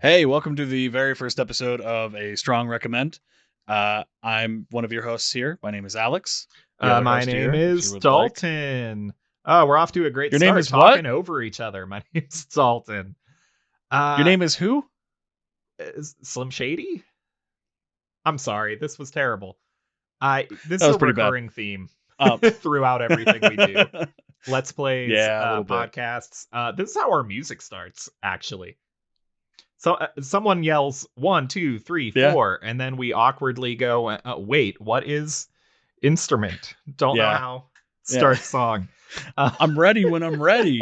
Hey, welcome to the very first episode of A Strong Recommend. I'm one of your hosts here. My name is Alex. The other My host name here, if you is would like. Dalton. Oh, we're off to a great Your name start is what? talking over each other. My name's Dalton. Your Uh, name is who? is Slim Shady? I'm sorry, this was terrible. This That is was a pretty bad. recurring theme Um, throughout everything we do. Let's plays, yeah, a little bit. podcasts. This is how our music starts, actually. So someone yells 1, 2, 3, Yeah, 4, and then we awkwardly go, "Wait, what is instrument?" Don't know yeah, how. yeah. Start song. Uh, I'm ready when I'm ready.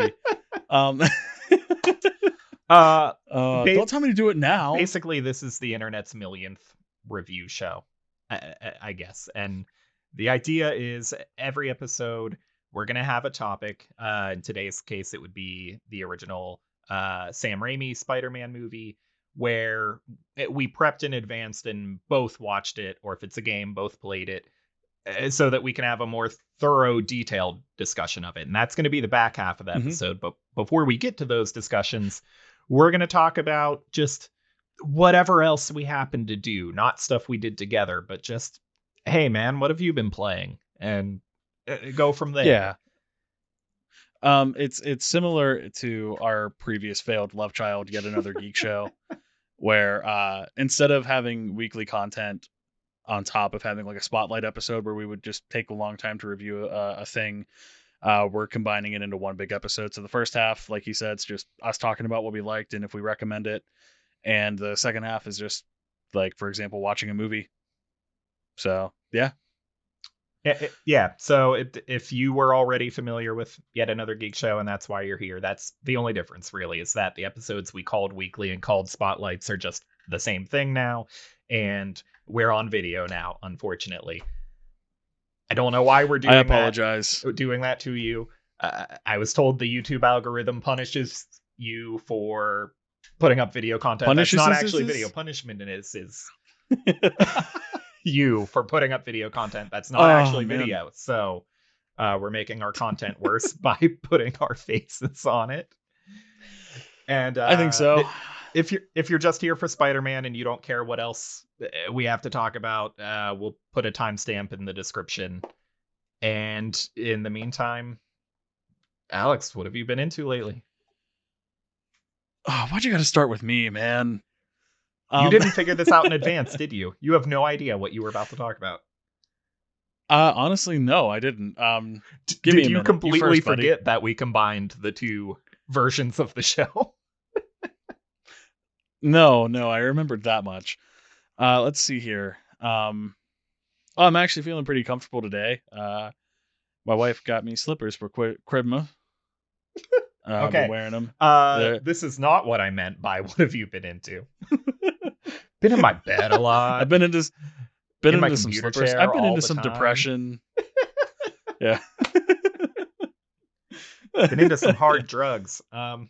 Um, uh, don't tell me to do it now. Basically, this is the internet's millionth review show, I guess. And the idea is every episode we're gonna have a topic. In today's case, it would be the original Sam Raimi Spider-Man movie, where we prepped in advance and both watched it, or if it's a game, both played it, so that we can have a more thorough, detailed discussion of it. And that's going to be the back half of the Hmm. episode. But before we get to those discussions, we're going to talk about just whatever else we happen to do, not stuff we did together, but just, hey, man, what have you been playing? And go from there. Yeah. It's similar to our previous failed love child, Yet Another Geek Show, where instead of having weekly content on top of having like a spotlight episode where we would just take a long time to review a thing, we're combining it into one big episode. So the first half, like you said, it's just us talking about what we liked and if we recommend it, and the second half is just like, for example, watching a movie. So yeah. Yeah. So if you were already familiar with Yet Another Geek Show and that's why you're here, that's the only difference, really, is that the episodes we called weekly and called spotlights are just the same thing now. And we're on video now, unfortunately. I don't know why we're I doing apologize. that to you. I was told the YouTube algorithm punishes you for putting up video content. That's Punishes not is actually video. this? Punishment is you for putting up video content. That's not Oh actually man. video. So we're making our content worse by putting our faces on it. And I think so. if you're just here for Spider-Man and you don't care what else we have to talk about, we'll put a timestamp in the description. And in the meantime, Alex, what have you been into lately? Oh, why'd you gotta start with me, man? You Um didn't figure this out in advance, did you? You have no idea what you were about to talk about. honestly, no, I didn't. Give me Did a you minute. You completely first, buddy. forget that we combined the two versions of the show? No, no, I remembered that much. Let's see here. I'm actually feeling pretty comfortable today. My wife got me slippers for Christmas. I've been Okay. wearing them. They're, This is not what I meant by what have you been into? Been in my bed a I've lot, been in my into some computer slippers. I've chair been all into the some time. depression. Yeah. Been into some hard drugs. Well,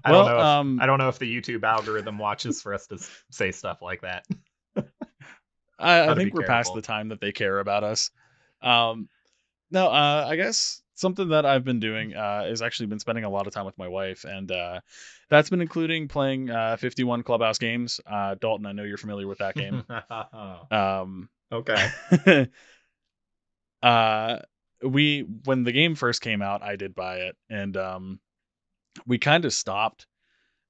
I don't know if the YouTube algorithm watches for us to say stuff like that. I Got to be think we're past the careful. time that they care about us. Um, No, I guess something that I've been doing is actually been spending a lot of time with my wife, and that's been including playing 51 Clubhouse games. Dalton, I know you're familiar with that game. Um, Okay. uh, when the game first came out, I did buy it, and we kind of stopped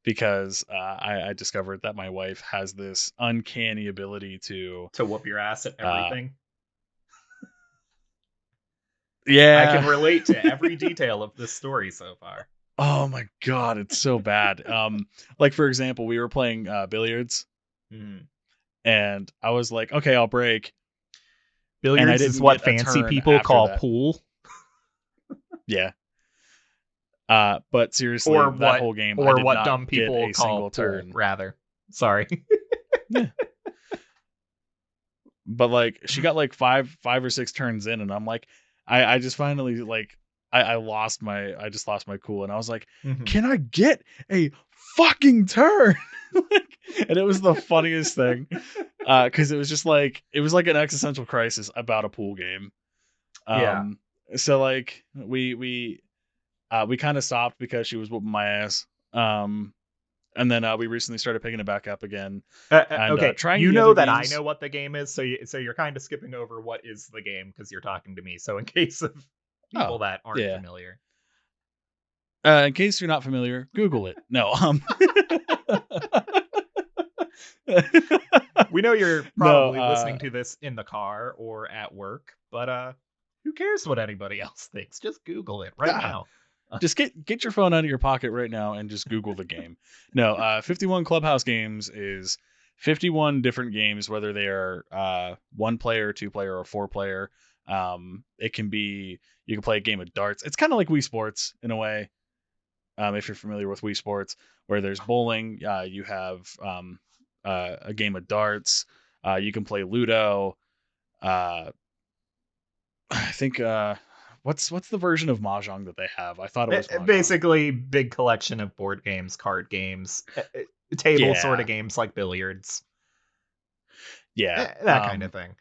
because I discovered that my wife has this uncanny ability to, To whoop your ass at uh, everything. I can yeah. relate to every detail of this story so far. Oh my god, it's so bad. Like for example, we were playing billiards, Mhm. and I was like, "Okay, I'll break," and I Billiards is didn't what get a fancy turn people after call that. pool, Yeah. But seriously, or that whole game, I did what not dumb get people a call single pull, turn. rather. Sorry. Yeah. But like, she got like five or six turns in, and I'm like, I just finally like, I just lost my cool, and I was like, Mhm. "Can I get a fucking turn?" Like, and it was the funniest thing. Because it was just like it was like an existential crisis about a pool game. Yeah. So like we kind of stopped because she was whooping my ass. and then we recently started picking it back up again and Okay, trying you the know other that I games. know what the game is, so you're kind of skipping over what is the game because you're talking to me. So in case of people Oh, that aren't yeah. familiar, In case you're not familiar, Google it. No, we know you're no, probably listening to this in the car or at work, but who cares what anybody else thinks? Just Google it right ah, now. just get your phone out of your pocket right now and just Google the game. No, 51 Clubhouse games is 51 different games, whether they are one player, two player, or four player. It can be you can play a game of darts. It's kind of like Wii Sports in a way. If you're familiar with Wii Sports, where there's bowling, you have a game of darts. You can play Ludo. Uh, I think what's the version of mahjong that they have? I thought it was mahjong. Basically, big collection of board games, card games, table sort of Yeah, games like billiards, yeah. that kind of thing.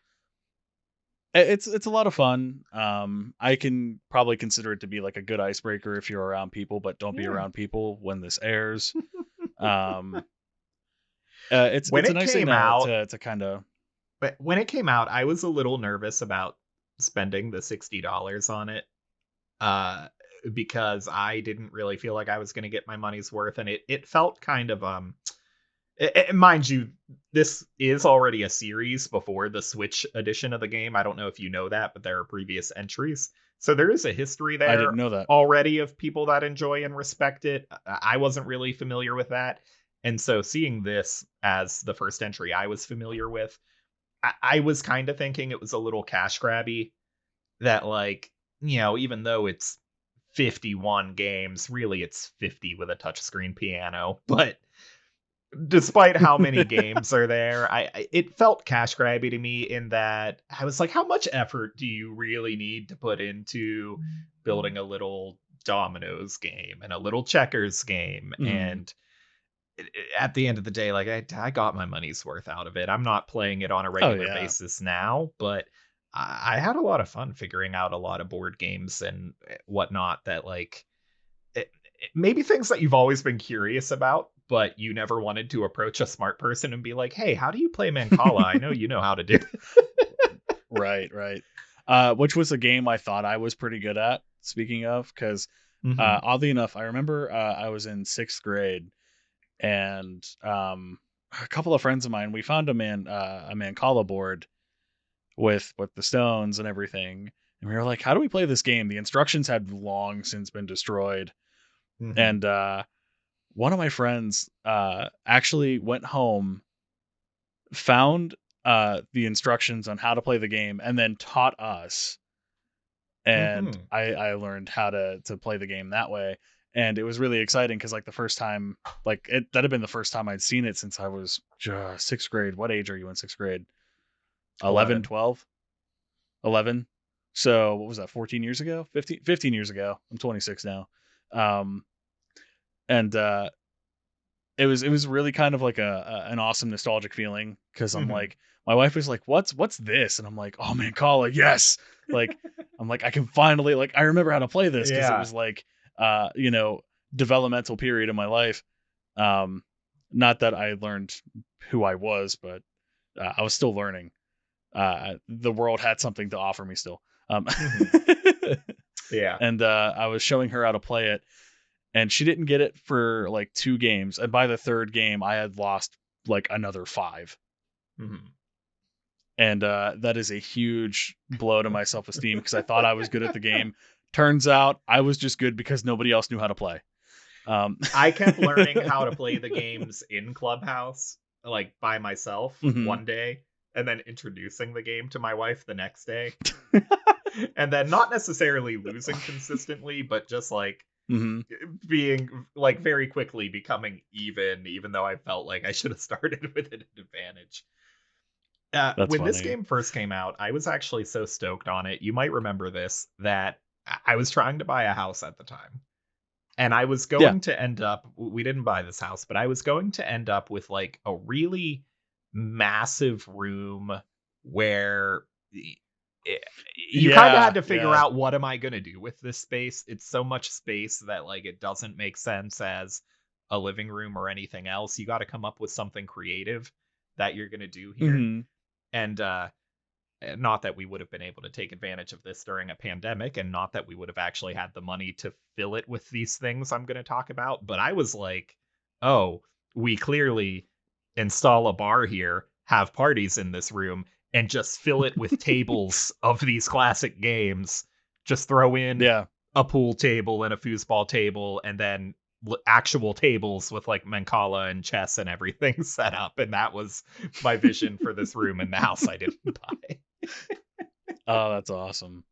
It's a lot of fun. I can probably consider it to be like a good icebreaker if you're around people, but don't be Yeah. around people when this airs. Um, When it's a it nice thing came out, to kind of. but when it came out, I was a little nervous about spending the $60 on it, uh, because I didn't really feel like I was going to get my money's worth, and it felt kind of mind you, this is already a series before the Switch edition of the game. I don't know if you know that, but there are previous entries, so there is a history I there didn't know that. already of people that enjoy and respect it. I wasn't really familiar with that, and so seeing this as the first entry I was familiar with, I was kind of thinking it was a little cash grabby, that, like, even though it's 51 games, really it's 50 with a touchscreen piano. But despite how many games are there, it felt cash grabby to me in that I was like, how much effort do you really need to put into building a little dominoes game and a little checkers game? Mhm. And at the end of the day, like, I got my money's worth out of it. I'm not playing it on a Oh regular yeah. basis now, but I had a lot of fun figuring out a lot of board games and whatnot that, like, maybe things that you've always been curious about, but you never wanted to approach a smart person and be like, hey, how do you play Mancala? I know you know how to do it. Right, right. Which was a game I thought I was pretty good at. Speaking of, because Hmm. oddly enough, I remember I was in sixth grade, and a couple of friends of mine we found a Mancala board with the stones and everything, and we were like, "How do we play this game?" The instructions had long since been destroyed, Hmm. and one of my friends actually went home, found the instructions on how to play the game, and then taught us, and Hmm. I learned how to play the game that way. And it was really exciting because like the first time, like it that'd have been the first time I'd seen it since I was sixth grade. What age are you in sixth grade? 11, 11. 12, 11. So what was that, 14 years ago? 15 years ago. I'm 26 now. Um, and it was really kind of like an awesome nostalgic feeling because I'm Hmm. like, my wife was like, what's this? And I'm like, oh man, Kala, yes. Like I'm like, I can finally, like, I remember how to play this because it Yeah. was like you know, developmental period in my life. Um Not that I learned who I was, but I was still learning. The world had something to offer me still. Hmm. Yeah. And I was showing her how to play it, and she didn't get it for like two games. And by the third game, I had lost like another five. Hmm. And that is a huge blow to my self esteem because I thought I was good at the game. Turns out I was just good because nobody else knew how to play. Um, I kept learning how to play the games in Clubhouse, like by myself mhm. one day, and then introducing the game to my wife the next day. And then not necessarily losing consistently, but just like Mhm. being like very quickly becoming even though I felt like I should have started with an advantage. That's When this funny. game first came out, I was actually so stoked on it. You might remember this, that I was trying to buy a house at the time. And I was Yeah. going to end up, we didn't buy this house, but I was going to end up with like a really massive room where y- you kind of had Yeah. to figure Yeah. out, what am I going to do with this space? It's so much space that, like, it doesn't make sense as a living room or anything else. You got to come up with something creative that you're going to do here. Mm-hmm. And not that we would have been able to take advantage of this during a pandemic, and not that we would have actually had the money to fill it with these things I'm going to talk about. But I was like, oh, we clearly install a bar here, have parties in this room, and just fill it with tables of these classic games. Just throw in Yeah. a pool table and a foosball table, and then actual tables with like Mancala and chess and everything set up. And that was my vision for this room in the house I didn't buy. Oh, that's awesome.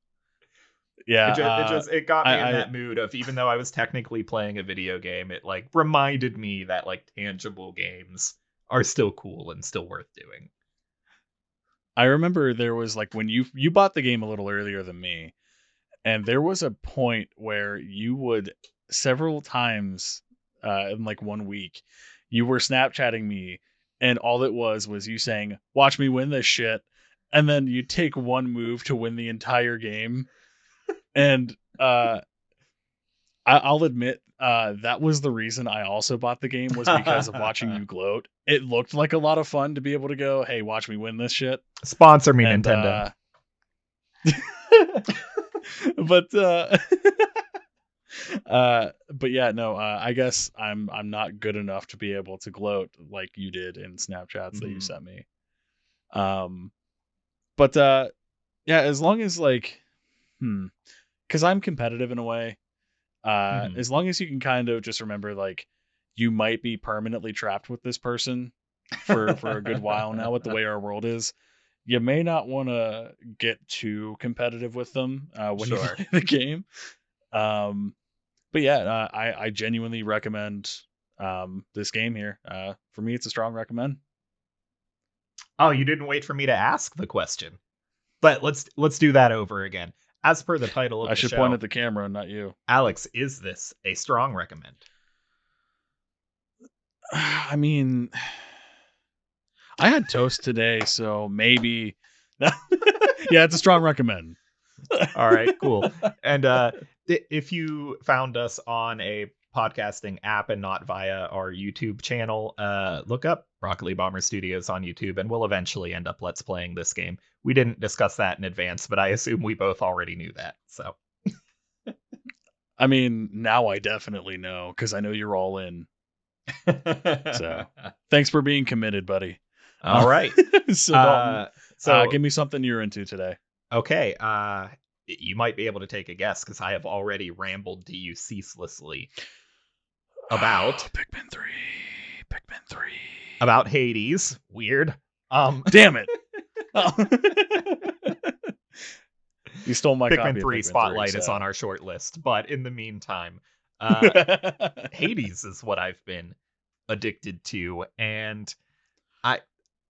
It Yeah. just it got me in I that mood of, even though I was technically playing a video game, it like reminded me that like tangible games are still cool and still worth doing. I remember there was like when you bought the game a little earlier than me, and there was a point where you would several times in like 1 week, you were Snapchatting me, and all it was you saying, "Watch me win this shit," and then you take one move to win the entire game. And I'll admit, that was the reason I also bought the game, was because of watching you gloat. It looked like a lot of fun to be able to go, "Hey, watch me win this shit." Sponsor me, And Nintendo. but but yeah, no, I guess I'm not good enough to be able to gloat like you did in Snapchats that you sent me. But yeah, as long as like, because I'm competitive in a way. As long as you can kind of just remember, like, you might be permanently trapped with this person for a good while now with the way our world is. You may not want to get too competitive with them when you Sure. play the game. But yeah, I genuinely recommend this game here. For me, it's a strong recommend. Oh, you didn't wait for me to ask the question. But let's do that over again. As per the title of I the should point show, at the camera, not you. Alex, is this a strong recommend? I mean, I had toast today, so maybe. Yeah, it's a strong recommend. All right, cool. And if you found us on a podcasting app and not via our YouTube channel, look up Broccoli Bomber Studios on YouTube, and we'll eventually end up let's playing this game. We didn't discuss that in advance, but I assume we both already knew that. So, I mean, now I definitely know, because I know you're all in. So, thanks for being committed, buddy. All right. So Dalton, So give me something you're into today. okay, you might be able to take a guess because I have already rambled to you ceaselessly about Pikmin 3. Pikmin 3. about Hades. Weird. Damn it. You stole my Pikmin copy 3 of Pikmin Spotlight 3, is so. on our short list, but in the meantime, Hades is what I've been addicted to, and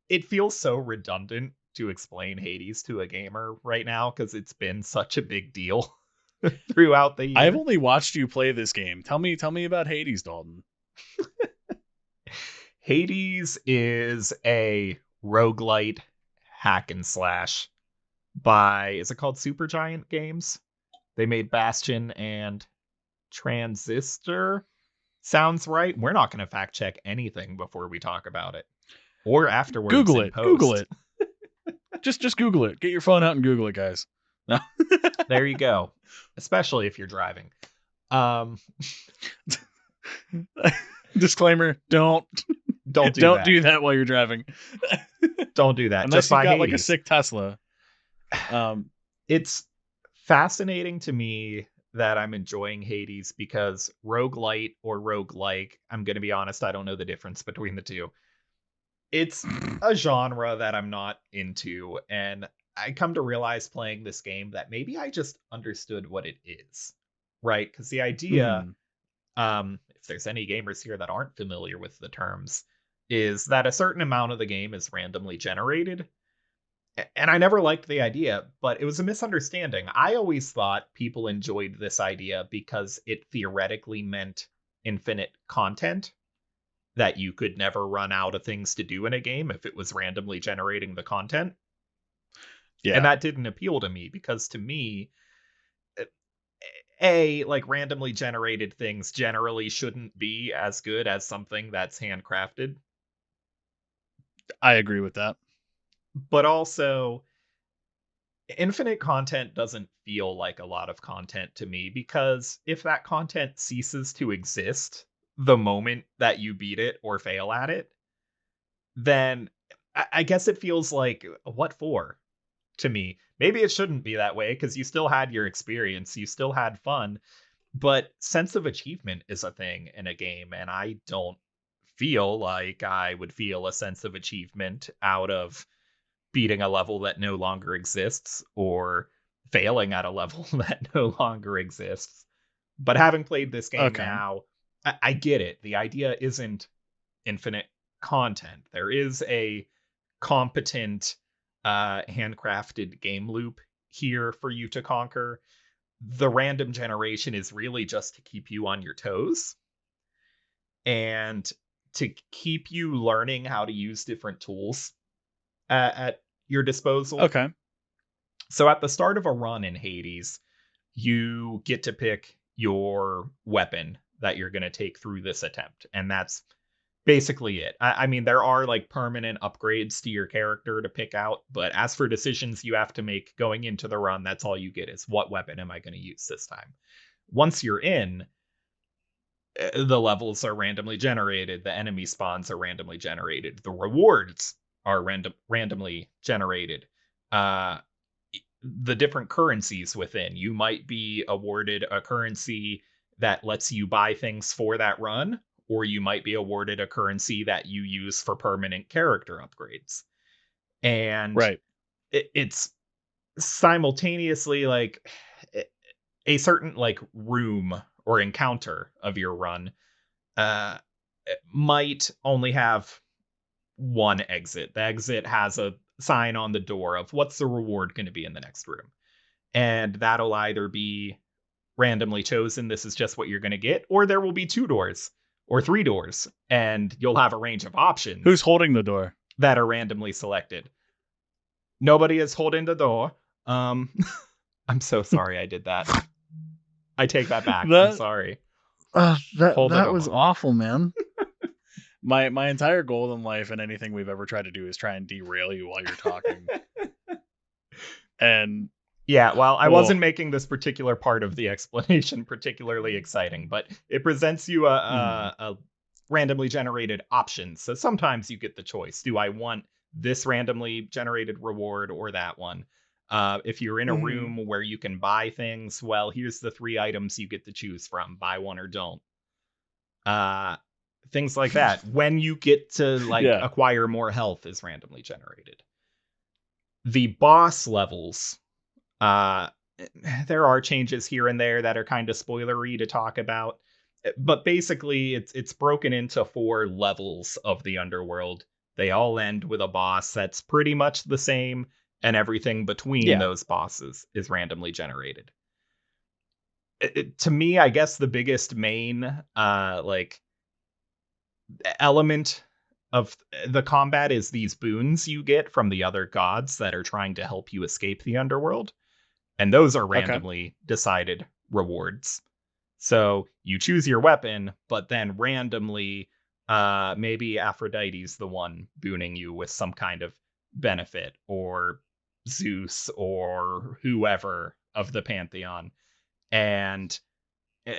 it feels so redundant to explain Hades to a gamer right now because it's been such a big deal throughout the year. I've only watched you play this game. Tell me about Hades, Dalton. Hades is a roguelite hack and slash by, is it called Supergiant Games? They made Bastion and Transistor. Sounds right. We're not going to fact check anything before we talk about it or afterwards. Google in it. post. Google it. just Google it. Get your phone out and Google it, guys. No. There you go. Especially if you're driving. Disclaimer: don't do that while you're driving. Don't do that. Unless Just you buy got Hades. like a sick Tesla. It's fascinating to me that I'm enjoying Hades because roguelite or roguelike, I'm going to be honest, I don't know the difference between the two. It's a genre that I'm not into, and I come to realize playing this game that maybe I just understood what it is, right? Because the idea, if there's any gamers here that aren't familiar with the terms, is that a certain amount of the game is randomly generated. And I never liked the idea, but it was a misunderstanding. I always thought people enjoyed this idea because it theoretically meant infinite content, that you could never run out of things to do in a game if it was randomly generating the content. Yeah. And that didn't appeal to me because to me, like randomly generated things generally shouldn't be as good as something that's handcrafted, I agree with that. but also infinite content doesn't feel like a lot of content to me, because if that content ceases to exist the moment that you beat it or fail at it, then I guess it feels like what for to me. Maybe it shouldn't be that way because you still had your experience, you still had fun, but sense of achievement is a thing in a game, and I don't feel like I would feel a sense of achievement out of beating a level that no longer exists or failing at a level that no longer exists. But having played this game Okay. now, I get it. The idea isn't infinite content. There is a competent, handcrafted game loop here for you to conquer. The random generation is really just to keep you on your toes and to keep you learning how to use different tools at your disposal. Okay. So at the start of a run in Hades, you get to pick your weapon that you're going to take through this attempt. And that's basically it. I mean, there are like permanent upgrades to your character to pick out, but as for decisions you have to make going into the run, that's all you get is what weapon am I going to use this time? Once you're in, the levels are randomly generated, the enemy spawns are randomly generated, the rewards are randomly generated. Uh, the different currencies within. You might be awarded a currency that lets you buy things for that run, or you might be awarded a currency that you use for permanent character upgrades. And Right. it's simultaneously like a certain like room or encounter of your run uh might only have one exit. The exit has a sign on the door of what's the reward going to be in the next room. And that'll either be randomly chosen, this is just what you're going to get, or there will be 2 doors or 3 doors, and you'll have a range of Who's options holding the door? that are randomly selected. Nobody is holding the door. Um, I'm so sorry I did that. I take that back. I'm That sorry. that Hold the that was door. awful, man. My entire goal in life and anything we've ever tried to do is try and derail you while you're talking. And Yeah, well, I oh, wasn't making this particular part of the explanation particularly exciting, but it presents you a randomly generated option. So sometimes you get the choice. Do I want this randomly generated reward or that one? If you're in a mhm. room where you can buy things, well, here's the 3 items you get to choose from. Buy one or don't. Uh, things like that. When you get to like Yeah. acquire more health is randomly generated. The boss levels, uh, there are changes here and there that are kind of spoilery to talk about, but basically it's broken into 4 levels of the underworld. They all end with a boss that's pretty much the same, and everything between Yeah. those bosses is randomly generated. To me, I guess the biggest main like element of the combat is these boons you get from the other gods that are trying to help you escape the underworld, and those are Okay. randomly decided rewards. So you choose your weapon, but then randomly, maybe Aphrodite's the one booning you with some kind of benefit, or Zeus, or whoever of the pantheon. And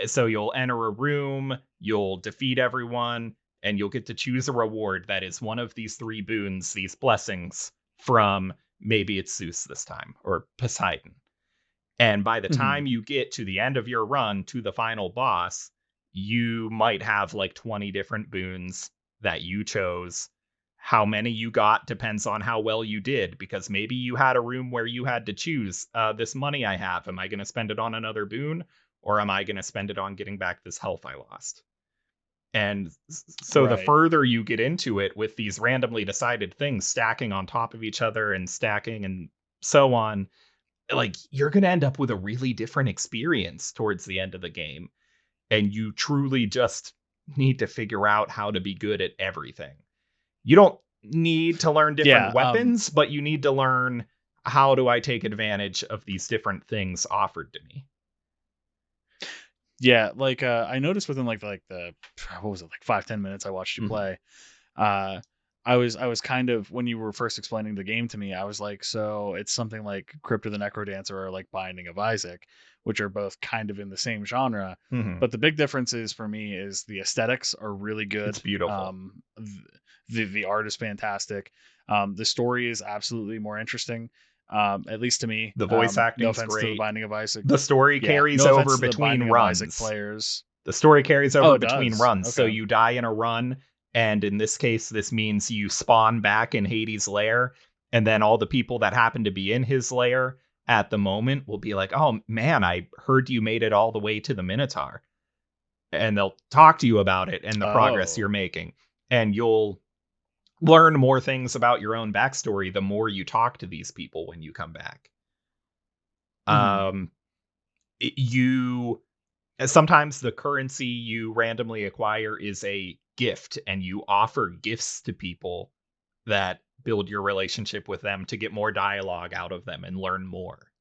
so you'll enter a room, you'll defeat everyone, and you'll get to choose a reward that is one of these 3 boons, these blessings from, maybe it's Zeus this time, or Poseidon. And by the Mhm. time you get to the end of your run to the final boss, you might have like 20 different boons that you chose. How many you got depends on how well you did, because maybe you had a room where you had to choose, this money I have, am I going to spend it on another boon, or am I going to spend it on getting back this health I lost? And so the Right. further you get into it with these randomly decided things stacking on top of each other and stacking and so on, like you're going to end up with a really different experience towards the end of the game. And you truly just need to figure out how to be good at everything. You don't need to learn different Yeah. weapons, but you need to learn, how do I take advantage of these different things offered to me? Yeah, like I noticed within like the what was it, like 5-10 minutes I watched you Mhm. play. uh I was kind of, when you were first explaining the game to me, I was like, so it's something like Crypt of the Necrodancer or like Binding of Isaac, which are both kind of in the same genre. Mhm. But the big difference is, for me, is the aesthetics are really It's good. beautiful. The art is fantastic. The story is absolutely more interesting, at least to me. The voice No acting's offense to the great. Binding of Isaac. The story Yeah, carries no offense over to the between Binding of Isaac runs. players. The story carries Oh, over it between does. runs. So Okay. you die in a run, and in this case, this means you spawn back in Hades' lair, and then all the people that happen to be in his lair at the moment will be like, "Oh man, I heard you made it all the way to the Minotaur," and they'll talk to you about it and the progress you're Oh. making, and you'll learn more things about your own backstory the more you talk to these people when you come back. Mhm. Um, you sometimes the currency you randomly acquire is a gift, and you offer gifts to people that build your relationship with them to get more dialogue out of them and learn more.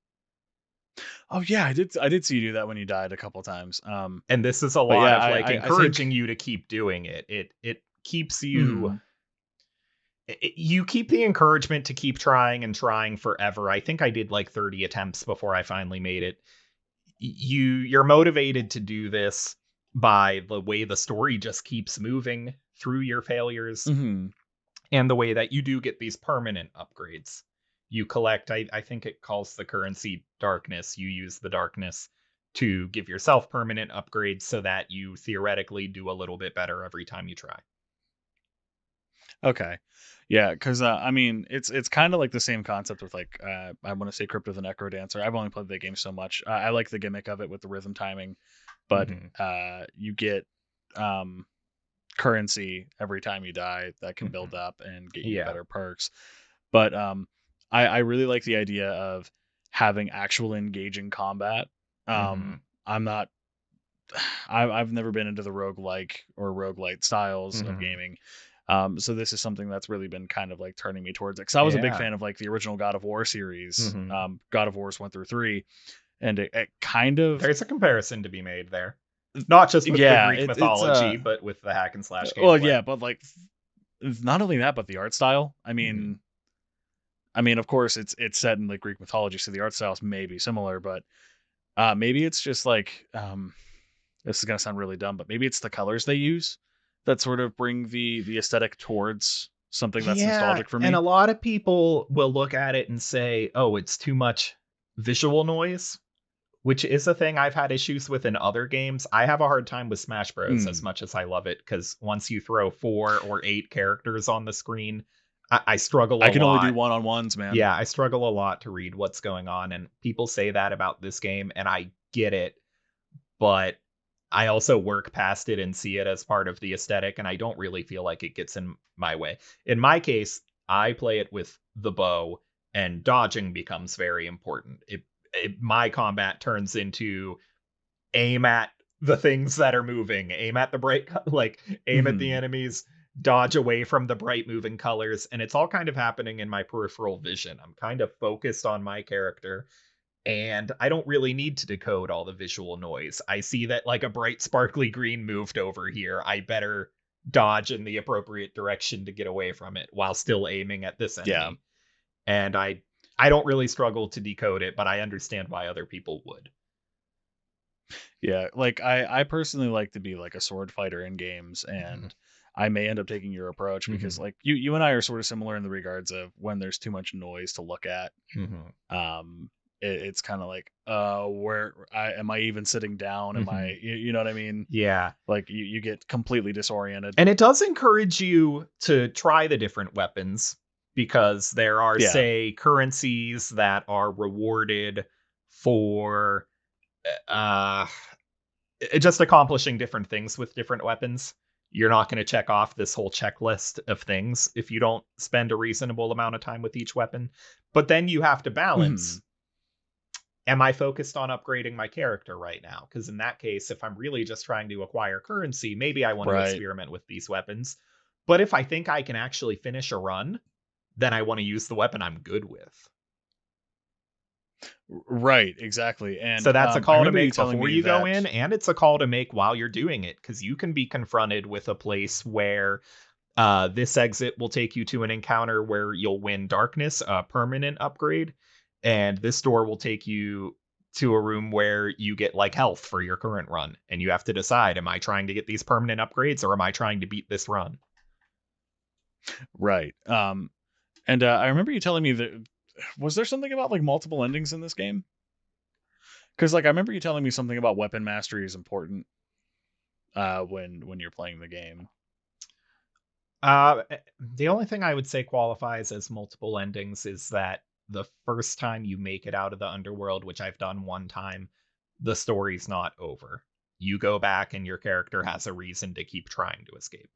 Oh yeah, I did see you do that when you died a couple times. And this is a But lot yeah, of like I think. encouraging you to keep doing it. It keeps you Mhm. you keep the encouragement to keep trying and trying forever. I think I did like 30 attempts before I finally made it. You're motivated to do this by the way the story just keeps moving through your failures, Mhm. and the way that you do get these permanent upgrades. You collect, I think it calls the currency darkness. You use the darkness to give yourself permanent upgrades so that you theoretically do a little bit better every time you try. Okay. Yeah, because I mean, it's kind of like the same concept with like, I want to say Crypt of the Necrodancer. I've only played the game so much. I like the gimmick of it with the rhythm timing, but Hmm. you get um currency every time you die that can Hmm. build up and get you Yeah. better perks. But I really like the idea of having actual engaging combat. Hmm. I'm not I've never been into the roguelike or roguelite styles of Hmm. gaming. So this is something that's really been kind of like turning me towards it. Cause I was a big Yeah. fan of like the original God of War series, Hmm. God of Wars 1 through 3. And it kind of, There's a comparison to be made there. Not just with the yeah, Greek it's mythology, but with the hack and slash well, gameplay. yeah, but like, not only that, but the art style. Hmm. I mean, of course it's set in like Greek mythology. So the art styles may be similar, but maybe it's just like, this is gonna sound really dumb, but maybe it's the colors they use that sort of bring the aesthetic towards something that's Yeah, nostalgic for and a me. lot of people will look at it and say, "Oh, it's too much visual noise," which is a thing I've had issues with in other games. I have a hard time with Smash Bros. As Mm. much as I love it, because once you throw 4 or 8 characters on the screen, I struggle I a can only do lot. one-on-ones, man. Yeah, I struggle a lot to read what's going on, and people say that about this game, and I get it, but I also work past it and see it as part of the aesthetic, and I don't really feel like it gets in my way. In my case, I play it with the bow, and dodging becomes very important. My combat turns into aim at the things that are moving, aim at the bright, like aim at the Mhm. enemies, dodge away from the bright moving colors, and it's all kind of happening in my peripheral vision. I'm kind of focused on my character, and I don't really need to decode all the visual noise. I see that like a bright sparkly green moved over here. I better dodge in the appropriate direction to get away from it while still aiming at this Yeah. enemy. And I don't really struggle to decode it, but I understand why other people would. Yeah, like I personally like to be like a sword fighter in games, Mhm. and I may end up taking your approach because Mhm. like you and I are sort of similar in the regards of when there's too much noise to look at. Mhm. Um it's kind of like, where am I even sitting down? Am I, Mhm. you know what I mean? Yeah. Like you get completely disoriented. And it does encourage you to try the different weapons, because there are, Yeah. say, currencies that are rewarded for uh just accomplishing different things with different weapons. You're not going to check off this whole checklist of things if you don't spend a reasonable amount of time with each weapon. But then you have to balance, Mhm. am I focused on upgrading my character right now? Because in that case, if I'm really just trying to acquire currency, maybe I want to Right. experiment with these weapons. But if I think I can actually finish a run, then I want to use the weapon I'm good with. Right, exactly. So And that's a I call to remember you make telling before me you go that. in, and it's a call to make while you're doing it, because you can be confronted with a place where this exit will take you to an encounter where you'll win darkness, a permanent upgrade, and this door will take you to a room where you get like health for your current run, and you have to decide: am I trying to get these permanent upgrades, or am I trying to beat this run? Right. And I remember you telling me that, was there something about like multiple endings in this game? Because like I remember you telling me something about weapon mastery is important when you're playing the game. The only thing I would say qualifies as multiple endings is that the first time you make it out of the underworld, which I've done one time, the story's not over. You go back and your character has a reason to keep trying to escape.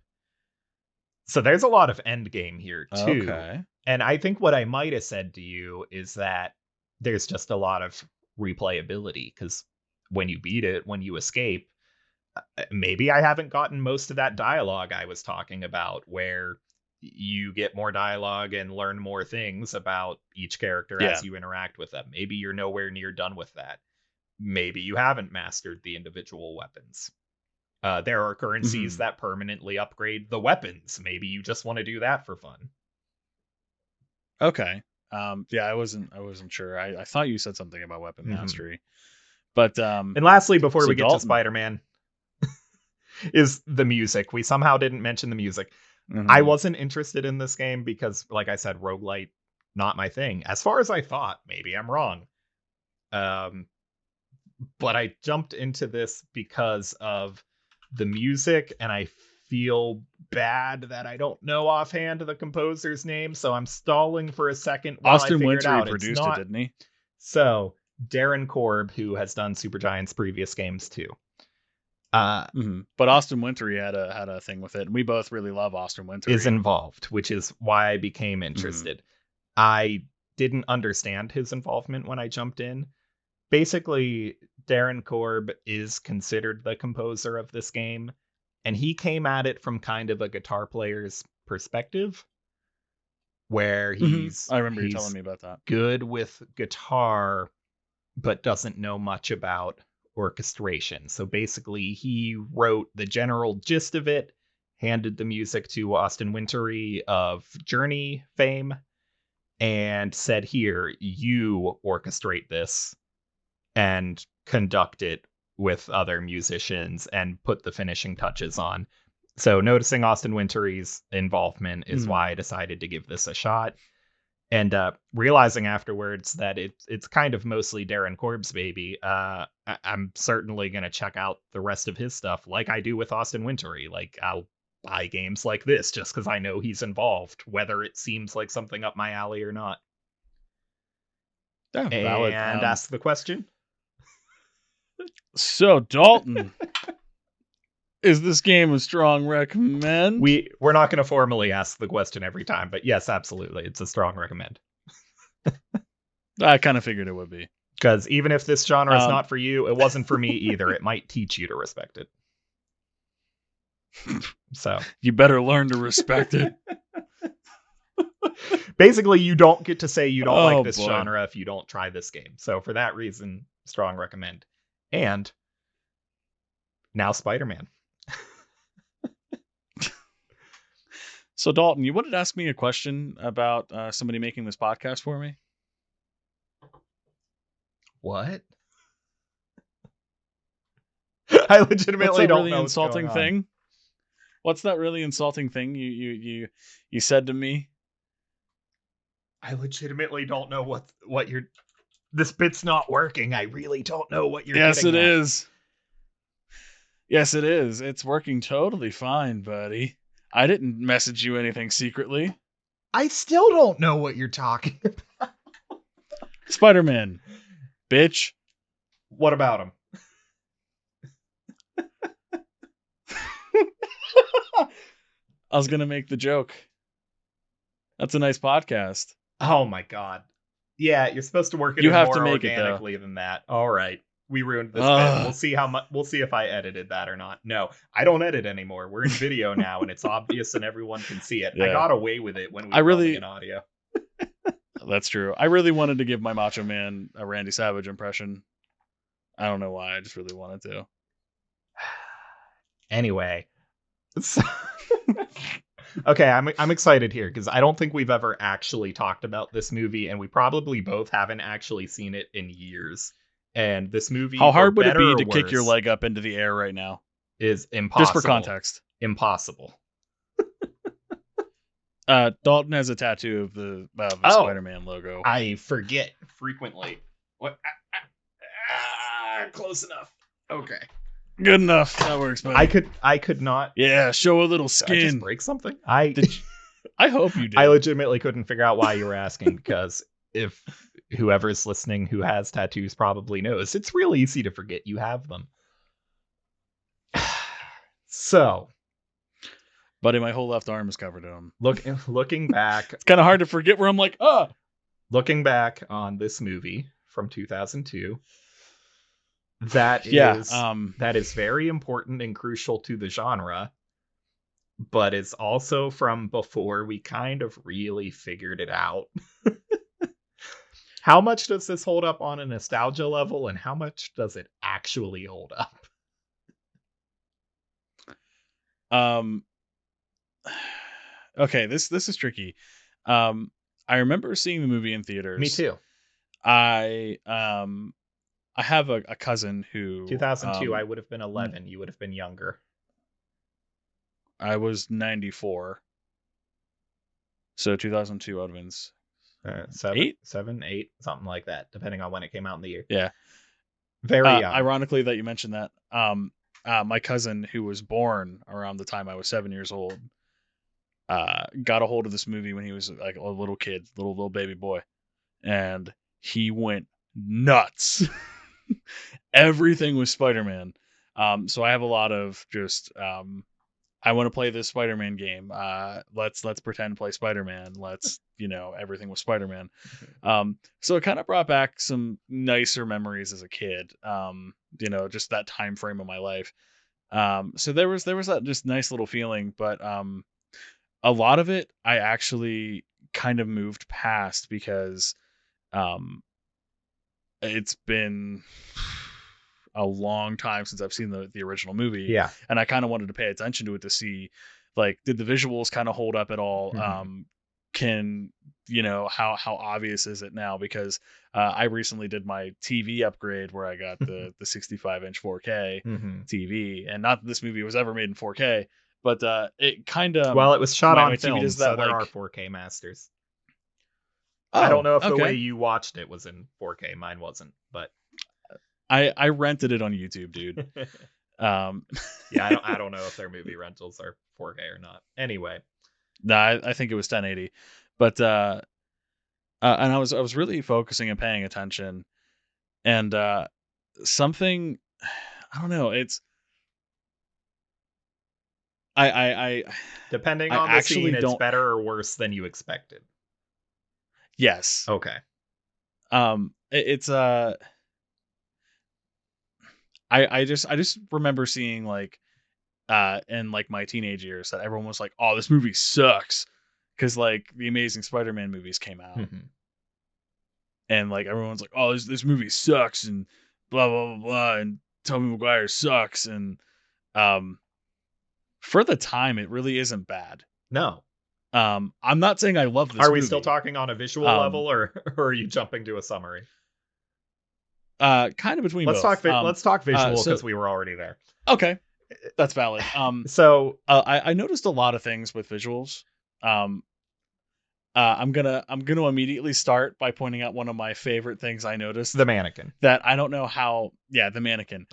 So there's a lot of end game here too. Okay. And I think what I might have said to you is that there's just a lot of replayability, because when you beat it, when you escape, maybe I haven't gotten most of that dialogue I was talking about, where you get more dialogue and learn more things about each character Yeah. as you interact with them. Maybe you're nowhere near done with that. Maybe you haven't mastered the individual weapons. There are currencies Hmm. that permanently upgrade the weapons. Maybe you just want to do that for fun. Okay. Yeah, I wasn't sure. I thought you said something about weapon Hmm. mastery. But And lastly, before so we get to Dalton. Spider-Man, is the music. We somehow didn't mention the music. I Hmm. wasn't interested in this game because, like I said, roguelite, not my thing. As far as I thought, maybe I'm wrong. Um, but I jumped into this because of the music, and I feel bad that I don't know offhand the composer's name, so I'm stalling for a second while I Austin figure it Wintory out. It's produced it, not didn't he? so. Darren Korb, who has done Supergiant's previous games too, uh, But Austin Wintory had a thing with it, and we both really love Austin is Wintory. involved, which is why I became Hmm. interested. I didn't understand his involvement when I jumped in. Basically, Darren Korb is considered the composer of this game, and he came at it from kind of a guitar player's perspective, where I remember you telling he's me about that. good with guitar but doesn't know much about orchestration. So basically, he wrote the general gist of it, handed the music to Austin Wintory of Journey fame, and said, "Here, you orchestrate this and conduct it with other musicians and put the finishing touches on." So, noticing Austin Wintory's involvement is Mhm. why I decided to give this a shot. And realizing afterwards that it's kind of mostly Darren Korb's baby, I'm certainly going to check out the rest of his stuff, like I do with Austin Wintory. Like, I'll buy games like this just because I know he's involved, whether it seems like something up my alley or not. Yeah, valid. And ask the question. So Dalton, is this game a strong recommend? We're not going to formally ask the question every time, but yes, absolutely, it's a strong recommend. I kind of figured it would be. Because even if this genre is Um, not for you, it wasn't for me either. It might teach you to respect it. So you better learn to respect it. basically, you don't get to say you don't like Oh this boy. genre if you don't try this game. So for that reason, strong recommend. And now Spider-Man. So Dalton, you wanted to ask me a question about somebody making this podcast for me? What? I What's legitimately that don't really know what's going insulting on. thing? What's that really insulting thing you said to me? I legitimately don't know what you're. This bit's not working. I really don't know what you're Yes, getting it at. is. Yes, it is. It's working totally fine, buddy. I didn't message you anything secretly. I still don't know what you're talking about. Spider-Man, bitch. What about him? I was gonna make the joke. That's a nice podcast. Oh my god. Yeah, you're supposed to work it You in have to more make it though. organically than that. All right. We ruined this bit. We'll Ugh. see how much we'll see if I edited that or not. No, I don't edit anymore. We're in video now and it's obvious and everyone can see it. I Yeah. got away with it when we I were only really in audio. That's true. I really wanted to give my Macho Man a Randy Savage impression. I don't know why. I just really wanted to. Anyway, so, okay, I'm excited here because I don't think we've ever actually talked about this movie, and we probably both haven't actually seen it in years. And this movie, How for hard would it better be or to kick your worse, leg up into the air right now? is Just for impossible. context. Impossible. Dalton has a tattoo of the Spider-Man logo. I forget frequently. What? Close enough. Okay. Good enough. That works, buddy. I could not. Yeah, show a little Did I just skin. break something? I hope you did. I legitimately couldn't figure out why you were asking because if whoever's listening who has tattoos probably knows, it's real easy to forget you have them. So, buddy, my whole left arm is covered in them. Looking back, it's kind of hard to forget where I'm like, looking back on this movie from 2002, that is very important and crucial to the genre, but it's also from before we kind of really figured it out. How much does this hold up on a nostalgia level, and how much does it actually hold up? Okay, this is tricky. I remember seeing the movie in theaters. Me too. I have a cousin who 2002. I would have been 11. You would have been younger. I was 94. So 2002 would have been 7, 8, something like that, depending on when it came out in the year. Yeah. Very young. Ironically that you mentioned that. My cousin, who was born around the time I was 7 years old, got a hold of this movie when he was like a little kid, little baby boy, and he went nuts. Everything was Spider-Man. So I have a lot of just I want to play this Spider-Man game. Let's pretend to play Spider-Man. Let's, everything was Spider-Man. So it kind of brought back some nicer memories as a kid. Just that time frame of my life. So there was that just nice little feeling, but a lot of it I actually kind of moved past because it's been a long time since I've seen the original movie. Yeah. And I kind of wanted to pay attention to it to see, like, did the visuals kind of hold up at all? How obvious is it now? Because I recently did my TV upgrade where I got the 65-inch 4K TV, and not that this movie was ever made in 4K, but it kind of, well, it was shot on film, does that, so there are 4K masters. Oh, I don't know if the way you watched it was in 4K. Mine wasn't, but I rented it on YouTube, dude. Yeah, I don't know if their movie rentals are 4K or not. Anyway, no, I think it was 1080, but and I was really focusing and paying attention, and something, I don't know, it's I depending on the scene, it's better or worse than you expected. Yes. Okay. It's I just remember seeing like in like my teenage years that everyone was like, "Oh, this movie sucks," because like the Amazing Spider-Man movies came out, and like everyone's like, "Oh, this movie sucks," and blah blah blah blah, and Tobey Maguire sucks, and for the time, it really isn't bad. No. I'm not saying I love this. Are we still talking on a visual level, or are you jumping to a summary? Kind of between both. Let's talk visual because we were already there. Okay, that's valid. So I noticed a lot of things with visuals. I'm gonna immediately start by pointing out one of my favorite things I noticed. The mannequin. That I don't know how. Yeah, the mannequin.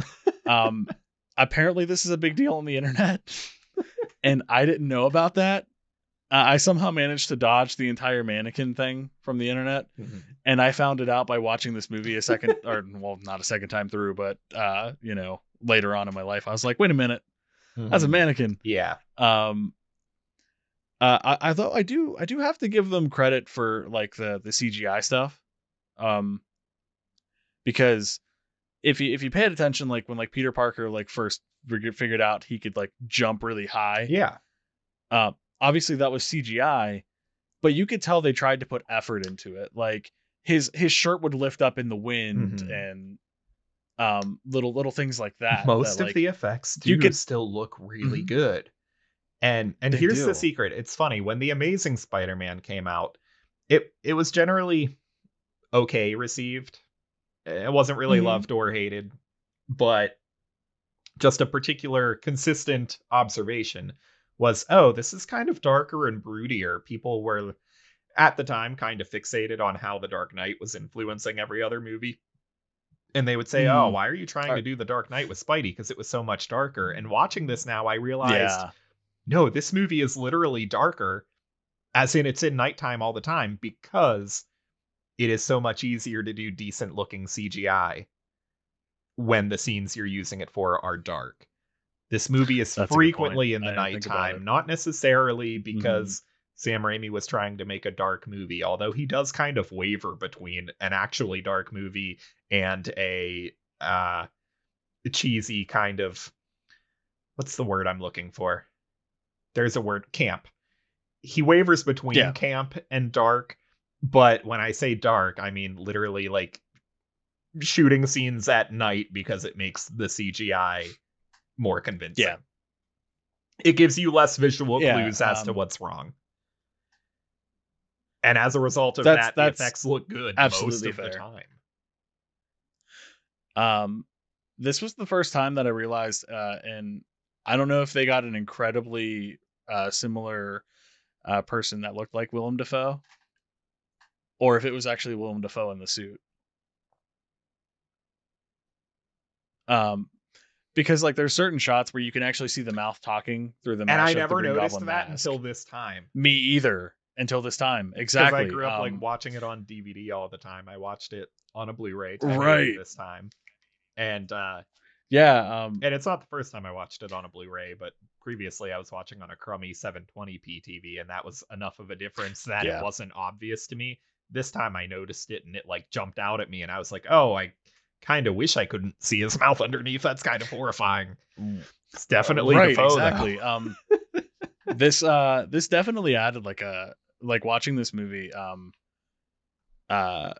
Apparently, this is a big deal on the internet, and I didn't know about that. I somehow managed to dodge the entire mannequin thing from the internet, and I found it out by watching this movie a second, or well, not a second time through, but later on in my life, I was like, wait a minute, that's a mannequin. Yeah. I thought I do have to give them credit for like the CGI stuff, because if you paid attention, like when like Peter Parker like first figured out he could like jump really high, yeah. Obviously that was CGI, but you could tell they tried to put effort into it. Like his shirt would lift up in the wind, Mhm. and little things like that Most of like the effects you do could. still look really Mhm, good. And they here's the do. secret. It's funny, when The Amazing Spider-Man came out, it was generally okay received. It wasn't really Mhm. loved or hated, but just a particular consistent observation was, oh, this is kind of darker and broodier. People were at the time kind of fixated on how The Dark Knight was influencing every other movie. And they would say, oh, Mm. why are you trying to Or do The Dark Knight with Spidey? Because it was so much darker. And watching this now, I realized, yeah. no, this movie is literally darker, as in it's in nighttime all the time, because it is so much easier to do decent looking CGI when the scenes you're using it for are dark. This movie is That's a good point. frequently in I the didn't think about it. nighttime, not necessarily Mhm. because Sam Raimi was trying to make a dark movie, although he does kind of waver between an actually dark movie and a uh, cheesy kind of, what's the word I'm looking for? There's a word, camp. He wavers between Yeah. camp and dark, but when I say dark, I mean literally like shooting scenes at night because it makes the CGI more Yeah. convincing. It gives you less visual Yeah, clues as to what's wrong. And as a result of that, the that's effects look good most absolutely of the fair. time. Um, this was the first time that I realized, and I don't know if they got an incredibly similar person that looked like Willem Dafoe, or if it was actually Willem Dafoe in the suit. Um, because like there's certain shots where you can actually see the mouth talking through the And I mesh of the never Green noticed Goblin that until mask. this time. Me either until this time. Because I Exactly. grew up like watching it on DVD all the time. I watched it on a Blu-ray 1080 Right. this time. And Yeah. and it's not the first time I watched it on a Blu-ray, but previously I was watching on a crummy 720p TV, and that was enough of a difference that it Yeah. wasn't obvious to me. This time I noticed it and it like jumped out at me, and I was like, oh, I kind of wish I couldn't see his mouth underneath. That's kind of horrifying. It's definitely Right. Defoe though. Exactly. This definitely added like watching this movie uh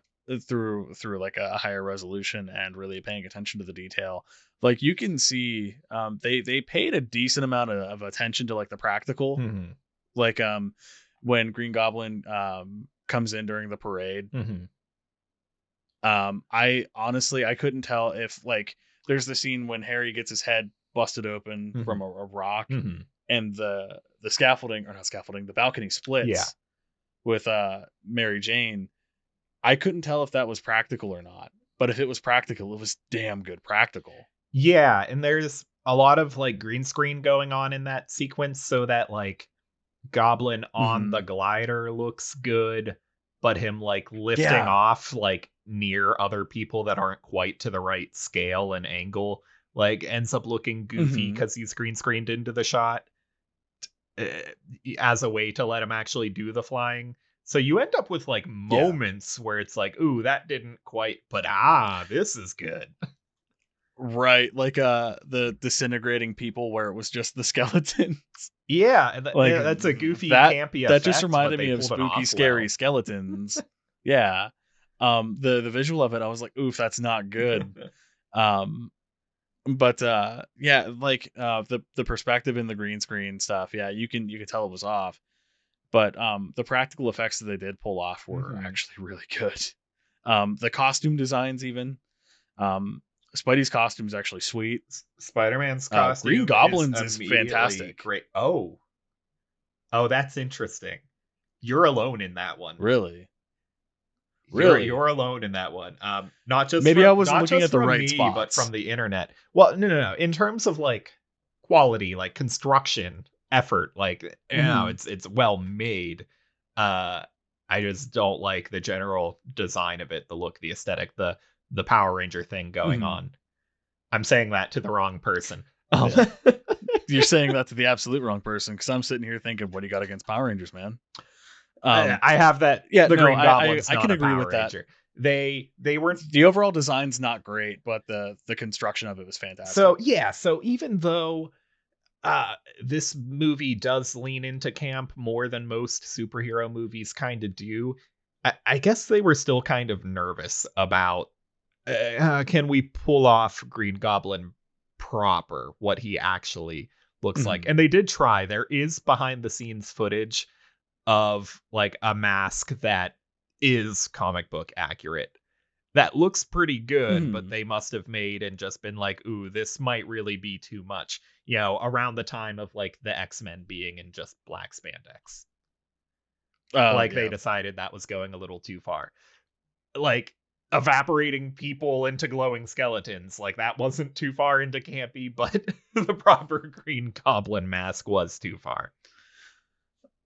through like a higher resolution and really paying attention to the detail. Like you can see they paid a decent amount of attention to like the practical. Mhm. Like when Green Goblin comes in during the parade. Mhm. I honestly I couldn't tell if like there's the scene when Harry gets his head busted open from Mhm. a rock, Mhm. and the scaffolding, or not scaffolding, the balcony Yeah. splits with Mary Jane. I couldn't tell if that was practical or not, but if it was practical, it was damn good practical. Yeah, and there's a lot of like green screen going on in that sequence so that like Goblin on Hmm. the glider looks good, but him like lifting Yeah. off like near other people that aren't quite to the right scale and angle like ends up looking goofy Hmm. because he's green screened into the shot uh, as a way to let him actually do the flying. So you end up with like Yeah. moments where it's like, ooh, that didn't quite, but ah, this is good. Right. Like the disintegrating people where it was just the skeleton. Yeah, and Like that's a goofy, that campy that just effect, but reminded they me of pulled it spooky, off scary well. skeletons. Yeah. The visual of it, I was like, oof, that's not good. Um, but yeah, like the perspective in the green screen stuff, yeah, you can tell it was off. But the practical effects that they did pull off were Mhm. actually really good. The costume designs even. Um, Spidey's costume is actually sweet. Spider-Man's Green costume is Goblin's is immediately fantastic. great. Oh, oh, that's interesting. You're alone in that one. Really, You're really. you're alone in that one. Maybe I wasn't Not looking just at the from right me, but spots. from the internet. Well, no. In terms of like quality, like construction, effort, like Hmm. it's well made. Uh, I just don't like the general design of it, the look, the aesthetic, the Power Ranger thing going Hmm. on. I'm saying that to the wrong person. Um, Yeah. You're saying that to the absolute wrong person, because I'm sitting here thinking, what do you got against Power Rangers, man? Um, I have that yeah, the no, Green I Goblin's I not can a agree Power with that. Ranger. They weren't. The overall design's not great, but the construction of it was So fantastic. yeah, so even though this movie does lean into camp more than most superhero movies kind of do. I guess they were still kind of nervous about can we pull off Green Goblin proper, what he actually looks like. Mhm. And they did try. There is behind the scenes footage of like a mask that is comic book accurate. That looks pretty good, but Mhm. they must have made and just been like, ooh, this might really be too much. You know, around the time of like the X-Men being in just black spandex. Oh Like they yeah. decided that was going a little too far. Like evaporating people into glowing skeletons, like that wasn't too far into campy, but the proper Green Goblin mask was too far.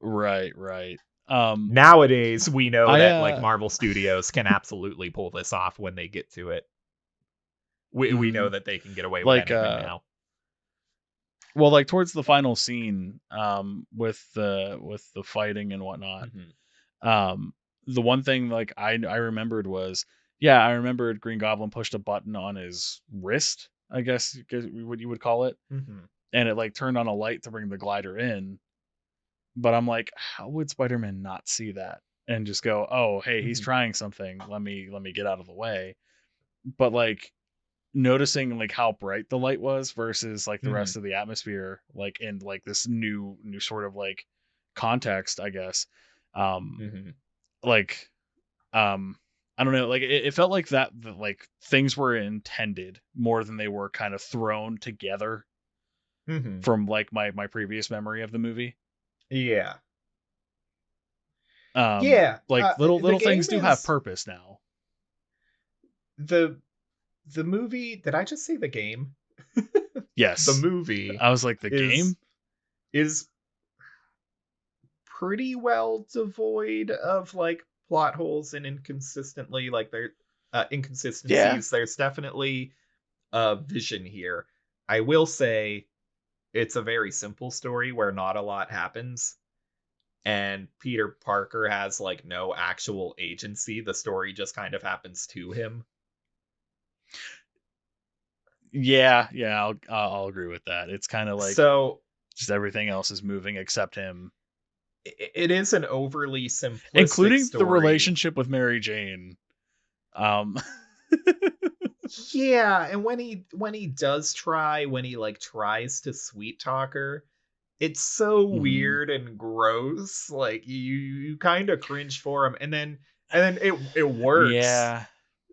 Right, right. Um Nowadays, we know I that like Marvel Studios can absolutely pull this off when they get to it. We know mhm. that they can get away with Like anything now. well, like towards the final scene with the fighting and whatnot. Mhm. Um the one thing like I remembered was, yeah, I remembered Green Goblin pushed a button on his wrist, I guess what you would call it, Mhm. and it like turned on a light to bring the glider in. But I'm like, how would Spider-Man not see that and just go, "Oh, hey, he's Mhm. trying something. Let me get out of the way." But like noticing like how bright the light was versus like the Mhm. rest of the atmosphere, like in like this new sort of like context, I guess. Um, Mhm. like I don't know, like it felt like that like things were intended more than they were kind of thrown together Mhm. from like my previous memory of the movie. Yeah. Yeah. Like The little things game do have is purpose now. the the movie. Did I just say the game? The Yes. movie I was like, the is game? is pretty well devoid of like plot holes and inconsistently like there Yeah. inconsistencies. There's definitely a vision here. I will say it's a very simple story where not a lot happens and Peter Parker has like no actual agency. The story just kind of happens to him. Yeah, yeah, I'll agree with that. It's kind of like So just everything else is moving except him, it is an overly simplistic including the story. relationship with Mary Jane. Um, Yeah, and when he does try, when he like tries to sweet talk her, it's so mhm. weird and gross. Like you kind of cringe for him, and then it works. Yeah.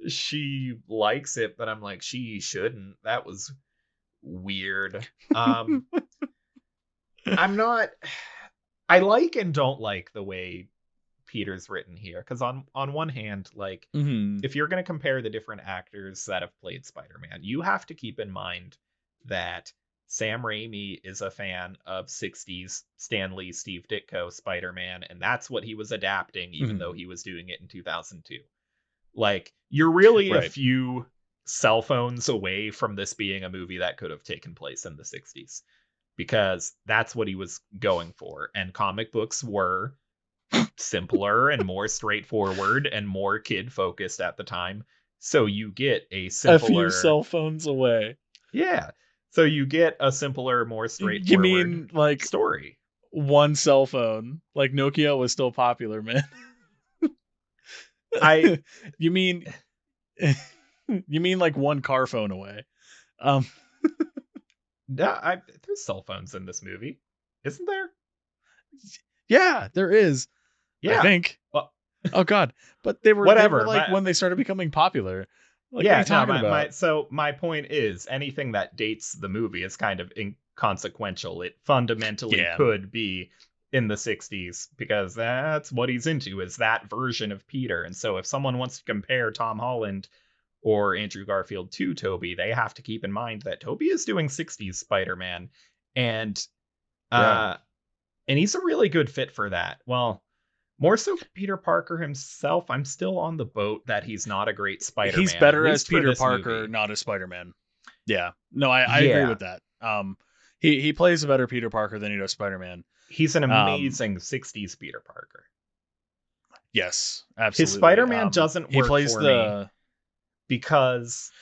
She likes it, but I'm like, she shouldn't. That was weird. Um, I'm not. I like and don't like the way Peter's written here because on one hand, like Mhm. if you're going to compare the different actors that have played Spider-Man, you have to keep in mind that Sam Raimi is a fan of 60s Stan Lee, Steve Ditko Spider-Man, and that's what he was adapting, even though Mhm. he was doing it in 2002. Like, you're really a Right. few cell phones away from this being a movie that could have taken place in the 60s because that's what he was going for. And comic books were simpler and more straightforward and more kid focused at the time. So you get a A few simpler, cell phones away. yeah. So you get a simpler, more You straightforward mean like story. one cell phone? Like Nokia was still popular, man. I You mean you mean like one car phone away? Um no, I there's cell phones in this movie, isn't there? yeah, there is. I Yeah. think. Well, Oh god, but they were whatever. like My when they started becoming popular. Like, what are you yeah, no, talking my about? so my point is anything that dates the movie is kind of inconsequential. It fundamentally Yeah, could be in the 60s because that's what he's into is that version of Peter. And so if someone wants to compare Tom Holland or Andrew Garfield to Toby, they have to keep in mind that Toby is doing 60s Spider-Man and yeah. uh and he's a really good fit for that. Well, more so Peter Parker himself, I'm still on the boat that he's not a great He's Spider-Man, at better as least for Peter this Parker, movie. not as Spider-Man. Yeah. No, I agree Yeah, with that. He plays a better Peter Parker than he does Spider-Man. he's an Um, amazing 60s Peter Parker. yes, His absolutely. Spider-Man doesn't He work plays for me the because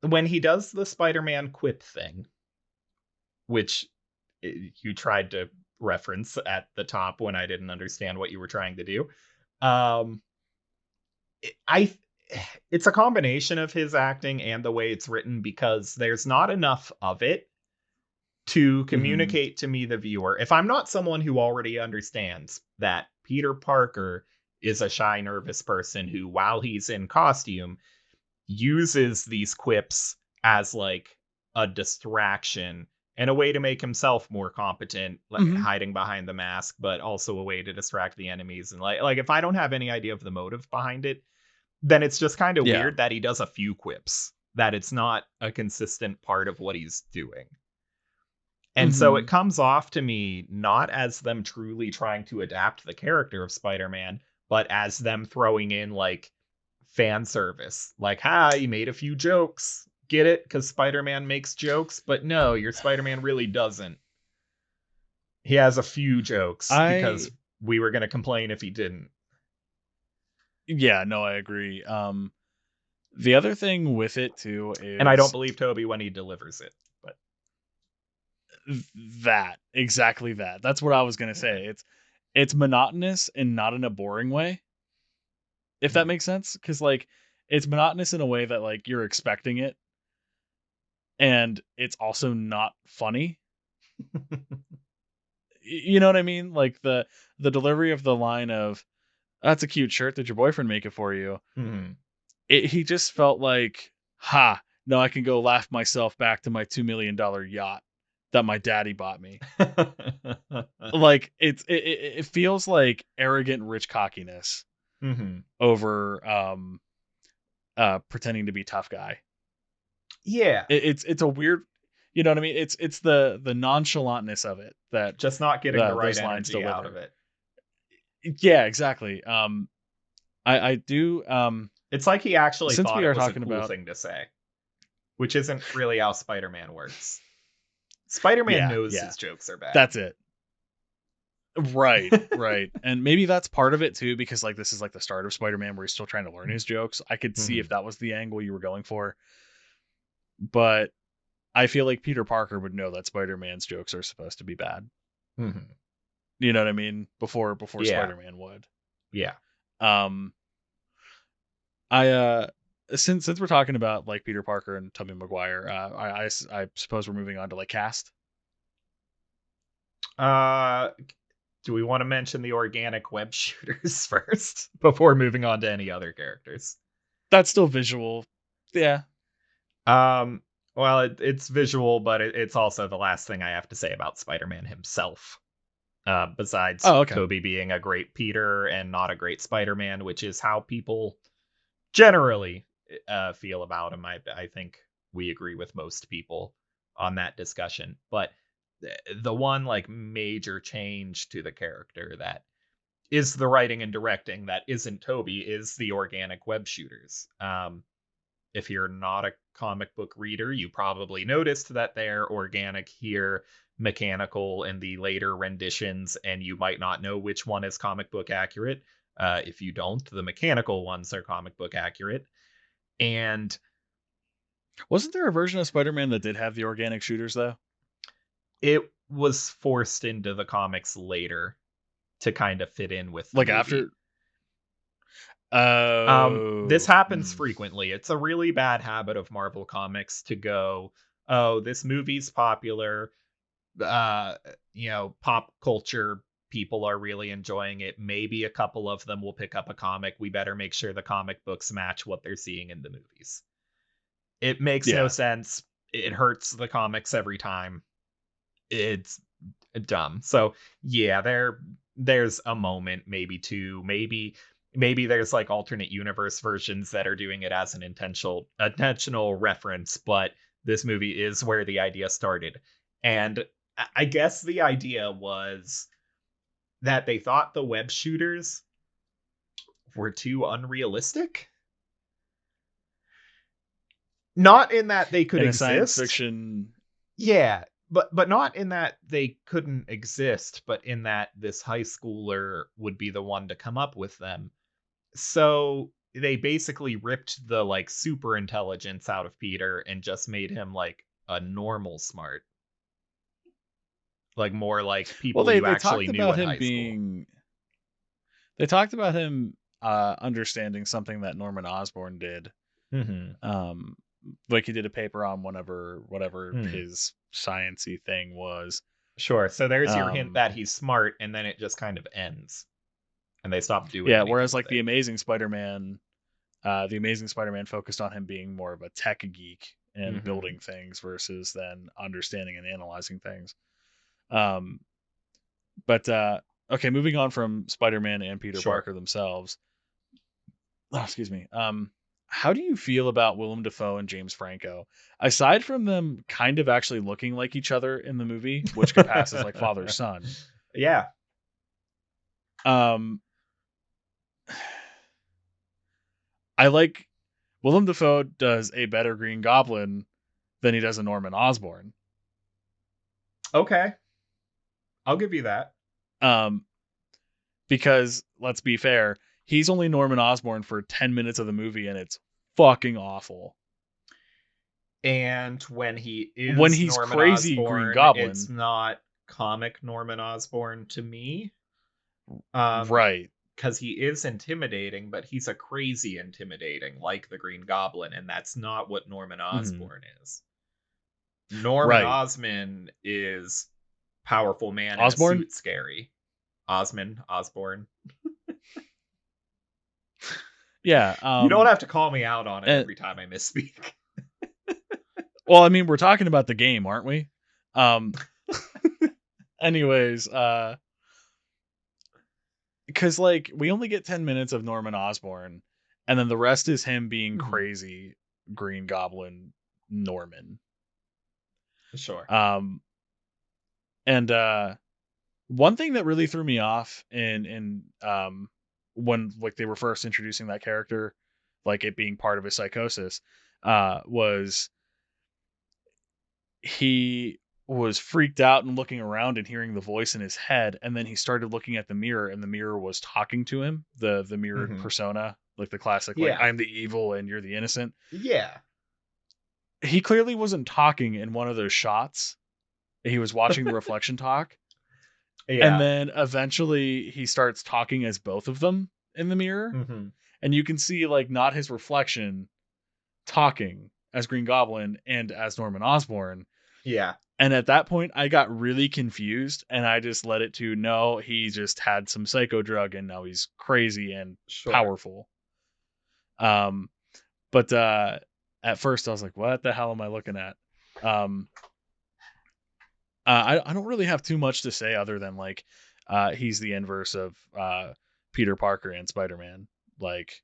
when he does the Spider-Man quip thing, which you tried to reference at the top when I didn't understand what you were trying to do. Um, I it's a combination of his acting and the way it's written because there's not enough of it to Mm-hmm. communicate to me, the viewer. If I'm not someone who already understands that Peter Parker is a shy, nervous person who, while he's in costume, uses these quips as like a distraction and a way to make himself more competent, like Mm-hmm. hiding behind the mask, but also a way to distract the enemies. And like if I don't have any idea of the motive behind it, then it's just kind of Yeah. weird that he does a few quips, that it's not a consistent part of what he's doing. And so Mm-hmm. it comes off to me not as them truly trying to adapt the character of Spider-Man, but as them throwing in like fan service. Like, hi, you made a few jokes. Get it? Because Spider-Man makes jokes, but no, your Spider-Man really doesn't. He has a few jokes I because we were going to complain if he didn't. Yeah, no, I agree. The other thing with it too And I don't is believe Toby when he delivers it. But that exactly that. That's what I was gonna okay. say. It's monotonous and not in a boring way, if that Mhm. makes sense. Because like it's monotonous in a way that like you're expecting it, and it's also not funny. You know what I mean? Like the delivery of the line of "That's a cute shirt. Did your boyfriend make it for you?" Mhm. He just felt like, "Ha! Now I can go laugh myself back to my $2 million yacht that my daddy bought me." Like it feels like arrogant rich cockiness Mhm. over pretending to be tough guy. Yeah. It's a weird, you know what I mean? It's the nonchalantness of it that Just not getting the right those lines energy out of deliver. it. Yeah, exactly. I do It's like he actually since thought we it are was a talking cool about thing to say, which isn't really how Spider-Man works. Spider-Man yeah, knows yeah. his jokes are bad. That's it. Right, right. And maybe that's part of it too because like this is like the start of Spider-Man where he's still trying to learn his jokes. I could see if Mhm. that was the angle you were going for. But I feel like Peter Parker would know that Spider-Man's jokes are supposed to be bad. Mhm. You know what I mean? Before Yeah. Spider-Man would. Yeah. Um I since we're talking about like Peter Parker and Tobey Maguire, I suppose we're moving on to like cast. Uh, do we want to mention the organic web shooters first before moving on to any other characters? That's still visual. Yeah. Um, well, it's visual, but it's also the last thing I have to say about Spider-Man himself. Besides Oh, okay. Toby being a great Peter and not a great Spider-Man, which is how people generally feel about him. I think we agree with most people on that discussion. But the one like major change to the character that is the writing and directing that isn't Toby is the organic web shooters. If you're not a comic book reader, you probably noticed that they're organic here, mechanical in the later renditions, and you might not know which one is comic book accurate. If you don't, the mechanical ones are comic book accurate. And Wasn't there a version of Spider-Man that did have the organic shooters though? it was forced into the comics later to kind of fit in with the Like movie. after This Oh. happens Hmm. frequently. It's a really bad habit of Marvel Comics to go, oh, this movie's popular. Uh, pop culture people are really enjoying it. Maybe a couple of them will pick up a comic. We better make sure the comic books match what they're seeing in the movies. It makes no Yeah. sense. It hurts the comics every time. It's dumb. So yeah, there's a moment, maybe two, maybe there's like alternate universe versions that are doing it as an intentional reference, but this movie is where the idea started. And I guess the idea was that they thought the web shooters were too unrealistic. Not in that they could In a science exist. fiction Yeah, but not in that they couldn't exist, but in that this high schooler would be the one to come up with them. So they basically ripped the like super intelligence out of Peter and just made him like a normal smart. Like more like Well, people they you they actually talked knew about in him high school. being they talked about him understanding something that Norman Osborn did. Mm-hmm. Um, like he did a paper on whatever Mm. his sciencey thing was. Sure. So there's your hint Um, that he's smart, and then it just kind of ends, and they stop doing yeah. anything Whereas with like it. the Amazing Spider-Man focused on him being more of a tech geek and Mm-hmm. building things versus then understanding and analyzing things. Um, but okay, moving on from Spider-Man and Peter Sure. Parker themselves. Oh, excuse me. How do you feel about Willem Dafoe and James Franco? Aside from them kind of actually looking like each other in the movie, which could pass as like father son. Yeah. Um, I like Willem Dafoe does a better Green Goblin than he does a Norman Osborn. Okay. I'll give you that. Um, because let's be fair, he's only Norman Osborn for 10 minutes of the movie and it's fucking awful. And when he When is he's Norman crazy Green Osborn, it's Goblin, not comic Norman Osborn to me. Um, right. because he is intimidating, but he's a crazy intimidating, like the Green Goblin, and that's not what Norman Mhm. Osborn is. Norman Right. Osborn is powerful man in a Osborn? suit, scary. Osborn. Yeah. You don't have to call me out on it And every time I misspeak. well, I mean, we're talking about the game, aren't we? Um anyways, because like we only get 10 minutes of Norman Osborn, and then the rest is him being Mhm. crazy Green Goblin Norman. Sure. Um and one thing that really threw me off in when like they were first introducing that character, like it being part of his psychosis, was he was freaked out and looking around and hearing the voice in his head, and then he started looking at the mirror and the mirror was talking to him, the mirrored Hmm. persona, like the classic like Yeah. I'm the evil and you're the innocent. Yeah. He clearly wasn't talking in one of those shots. He was watching the reflection talk, and Yeah. then eventually he starts talking as both of them in the mirror, Hmm. and you can see like not his reflection talking as Green Goblin and as Norman Osborn. Yeah. And at that point, I got really confused and I just let it to no, he just had some psycho drug and now he's crazy and Sure. powerful. Um, but at first I was like, what the hell am I looking at? Um, I don't really have too much to say other than like he's the inverse of Peter Parker and Spider Man. Like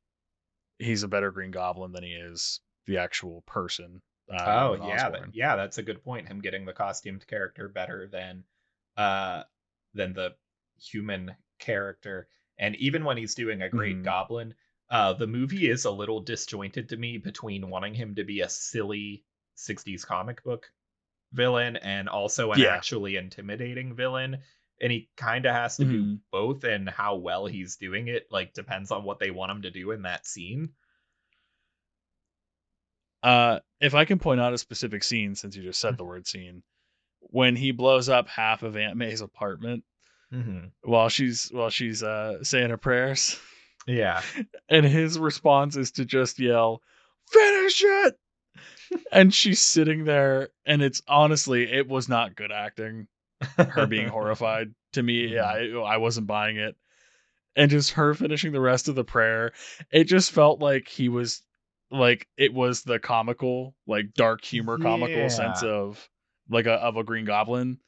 he's a better Green Goblin than he is the actual person, Oh Norman yeah, Osborn. yeah, that's a good point. Him getting the costumed character better uh than the human character. And even when he's doing a great Hmm. goblin, the movie is a little disjointed to me between wanting him to be a silly 60s comic book villain and also an Yeah. actually intimidating villain. And he kind of has to do Hmm. both, and how well he's doing it like depends on what they want him to do in that scene. If I can point out a specific scene, since you just said the word scene, when he blows up half of Aunt May's apartment Hmm. while she's saying her prayers, Yeah. and his response is to just yell, "Finish it!" And she's sitting there, and it's honestly, it was not good acting. Her being horrified to me, Hmm. I wasn't buying it, and just her finishing the rest of the prayer, it just felt like he was like it was the comical, like dark humor, comical sense Yeah. of like a Green Goblin,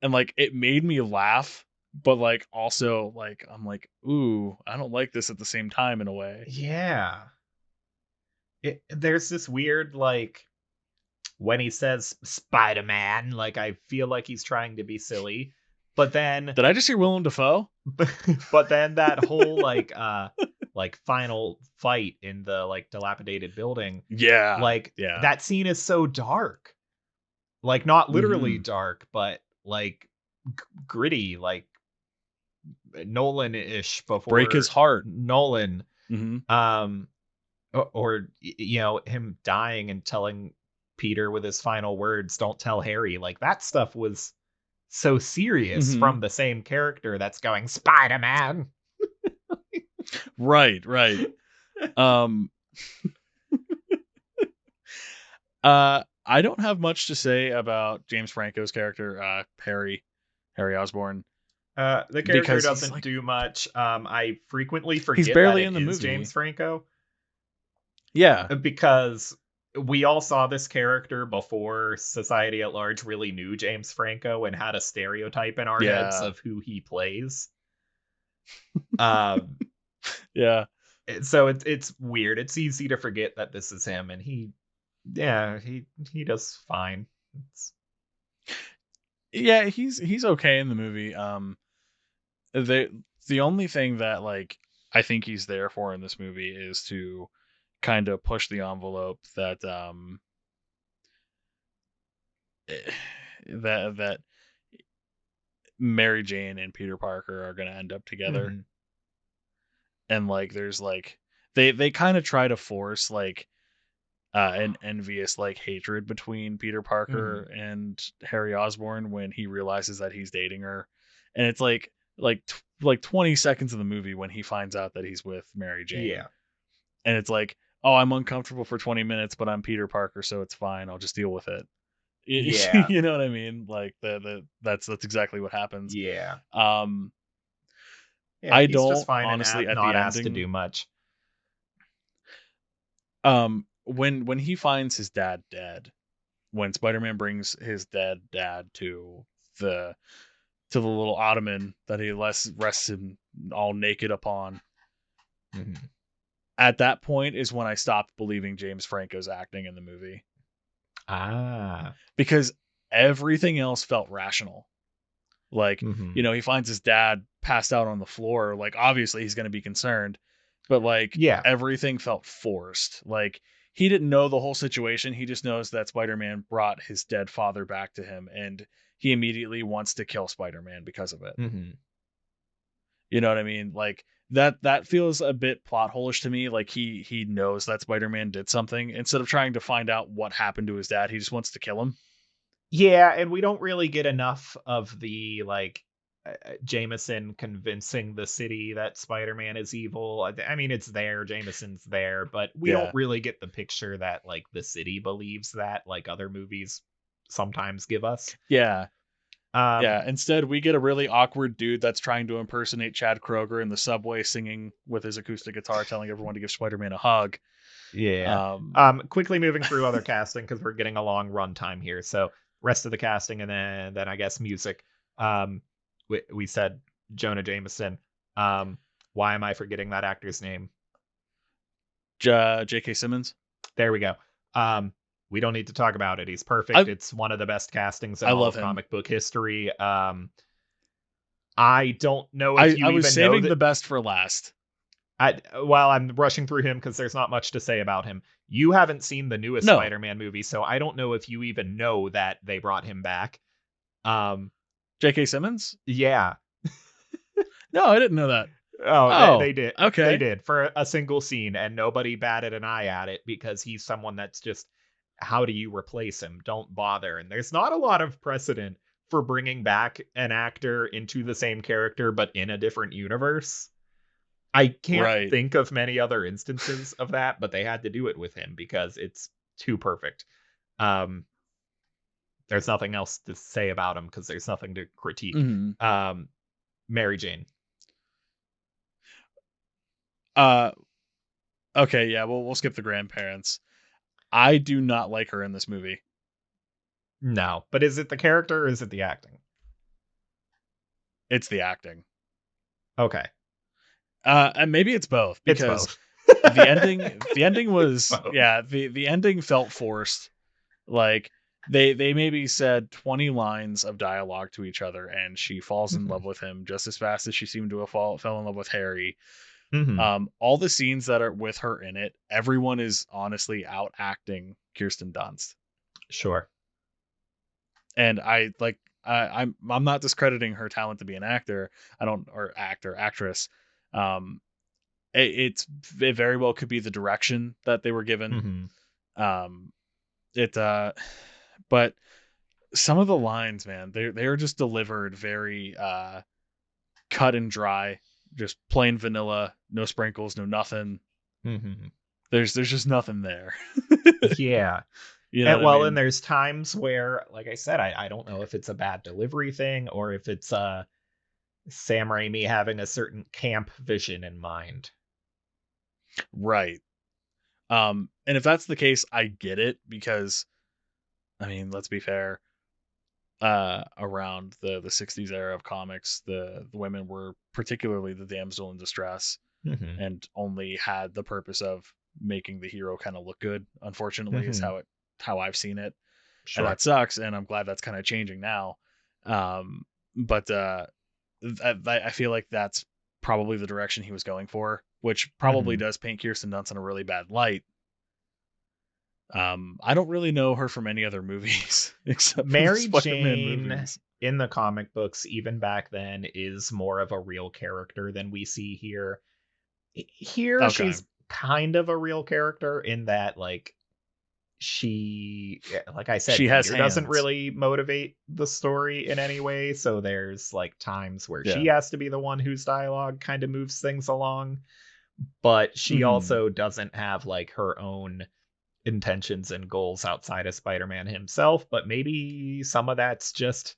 and like it made me laugh, but like also like I'm like, ooh, I don't like this at the same time in a way. Yeah. There's this weird, like, when he says Spider-Man, like, I feel like he's trying to be silly. But then, Did I just hear Willem Dafoe? but then that whole, like final fight in the, like, dilapidated building, Yeah, like, yeah. that scene is so dark. Like, not literally Hmm. dark, but, like, gritty, like, Nolan-ish Break his before heart. Nolan. Hmm. Um, or him dying and telling Peter with his final words, "Don't tell Harry." Like that stuff was so serious Mm-hmm. from the same character that's going Spider-Man. Right, right. Um, I don't have much to say about James Franco's character, Harry Osborn, The character because he's doesn't like do much. I frequently he's forget that barely it in the is movie. James Franco Yeah, because we all saw this character before society at large really knew James Franco and had a stereotype in our heads yeah, of who he plays. Um, yeah, so it's weird. It's easy to forget that this is him, and he does fine. It's, yeah. He's okay in the movie. The only thing that like I think he's there for in this movie is to kind of push the envelope that that Mary Jane and Peter Parker are going to end up together. mhm. And like there's like they kind of try to force like an envious like hatred between Peter Parker Mhm. and Harry Osborn when he realizes that he's dating her. And it's like 20 seconds of the movie when he finds out that he's with Mary Jane. Yeah. And it's like, "Oh, I'm uncomfortable for 20 minutes, but I'm Peter Parker, so it's fine. I'll just deal with it." Yeah. You know what I mean? Like that's exactly what happens. Yeah. Um Yeah, I he's just don't fine and honestly at the not asked to do ending. much. When he finds his dad dead, when Spider-Man brings his dead dad the to the little ottoman that he rests him all naked upon, Mhm. at that point is when I stopped believing James Franco's acting in the movie Ah. because everything else felt rational. Like, Mhm. he finds his dad passed out on the floor. Like, obviously he's going to be concerned, but like Yeah. everything felt forced. Like, he didn't know the whole situation. He just knows that Spider Man brought his dead father back to him, and he immediately wants to kill Spider Man because of it. Mhm. You know what I mean? Like, that feels a bit plot holish to me. Like he knows that Spider Man did something. Instead of trying to find out what happened to his dad, he just wants to kill him. Yeah, and we don't really get enough of the like Jameson convincing the city that Spider-Man is evil. I mean, it's there, Jameson's there, but we don't Yeah. really get the picture that like the city believes that like other movies sometimes give us. Yeah. Um Yeah, instead we get a really awkward dude that's trying to impersonate Chad Kroger in the subway singing with his acoustic guitar telling everyone to give Spider-Man a hug. yeah. Um Quickly moving through other casting because we're getting a long run time here. So rest of the casting and then I guess music. Um we said Jonah Jameson. Um why am I forgetting that actor's name? J.K. Simmons. There we go. Um, we don't need to talk about it. He's perfect. I It's one of the best castings in I all love of him. comic book history. I don't know if I you was even know saving that. the best for last. While I'm rushing through him because there's not much to say about him. You haven't seen the newest No, Spider-Man movie, so I don't know if you even know that they brought him back. Um, J.K. Simmons? yeah. No, I didn't know that. Oh, they Oh, did. They okay. did for a single scene, and nobody batted an eye at it because he's someone that's just, how do you replace him? Don't bother. And there's not a lot of precedent for bringing back an actor into the same character, but in a different universe. I can't Right. think of many other instances of that, but they had to do it with him because it's too perfect. Um, there's nothing else to say about him because there's nothing to critique. Mhm. Um, Mary Jane. Uh okay, yeah, we'll skip the grandparents. I do not like her in this movie. No, but is it the character or is it the acting? It's the acting. Okay. And maybe it's both It's because both. the ending It's was both. yeah, the ending felt forced. Like they maybe said 20 lines of dialogue to each other and she falls in Mhm. love with him just as fast as she seemed to have fell in love with Harry. Mhm. All the scenes that are with her in it, everyone is honestly out acting Kirsten Dunst. Sure. And I'm not discrediting her talent to be an actor. I don't or actor actress. Um, it very well could be the direction that they were given. Mhm. Um, it but some of the lines, man, they're just delivered very cut and dry, just plain vanilla, no sprinkles, no nothing. Hmm. There's just nothing there. Yeah. You know And what I well, and mean? there's times where, like I said, I don't know if it's a bad delivery thing or if it's Sam Raimi having a certain camp vision in mind. Right. And if that's the case, I get it because I mean, let's be fair. Around the 60s era of comics, the women were particularly the damsel in distress Hmm. and only had the purpose of making the hero kind of look good. Unfortunately, is Hmm. how I've seen it, and Sure. that sucks. And I'm glad that's kind of changing now. But I feel like that's probably the direction he was going for, which probably Hmm. does paint Kirsten Dunst in a really bad light. I don't really know her from any other movies except for the Mary Spider-Man Jane movies. in the comic books, even back then, is more of a real character than we see here. Here, Okay, she's kind of a real character in that, like, like I said, she has Peter doesn't hands. really motivate the story in any way. So there's like times where she Yeah. has to be the one whose dialogue kind of moves things along. But she Hmm. also doesn't have like her own intentions and goals outside of Spider-Man himself. But maybe some of that's just,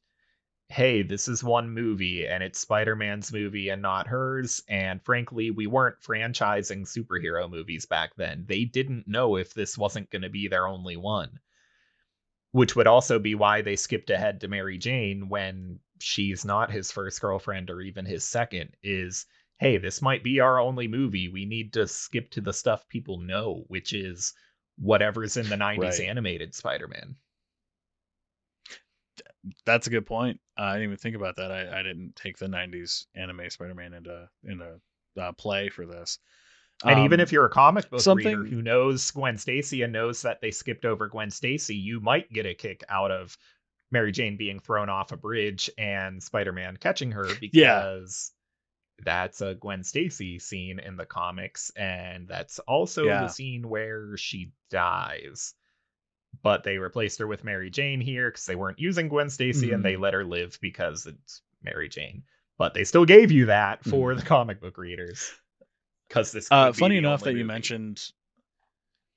hey, this is one movie and it's Spider-Man's movie and not hers. And frankly, we weren't franchising superhero movies back then. They didn't know if this wasn't going to be their only one, which would also be why they skipped ahead to Mary Jane when she's not his first girlfriend or even his second. Is, hey, this might be our only movie. We need to skip to the stuff people know, which is whatever's in the 90s Right. animated Spider-Man. That's a good point. I didn't even think about that. I didn't take the '90s anime Spider-Man into play for this. And even if Um, you're a comic book reader something. who knows Gwen Stacy and knows that they skipped over Gwen Stacy, you might get a kick out of Mary Jane being thrown off a bridge and Spider-Man catching her, Yeah. because that's a Gwen Stacy scene in the comics, and that's also the Yeah. scene where she dies. But they replaced her with Mary Jane here because they weren't using Gwen Stacy and they Hmm. let her live because it's Mary Jane. But they still gave you that Hmm. for the comic book readers because this could be Funny the enough only that you movie. mentioned.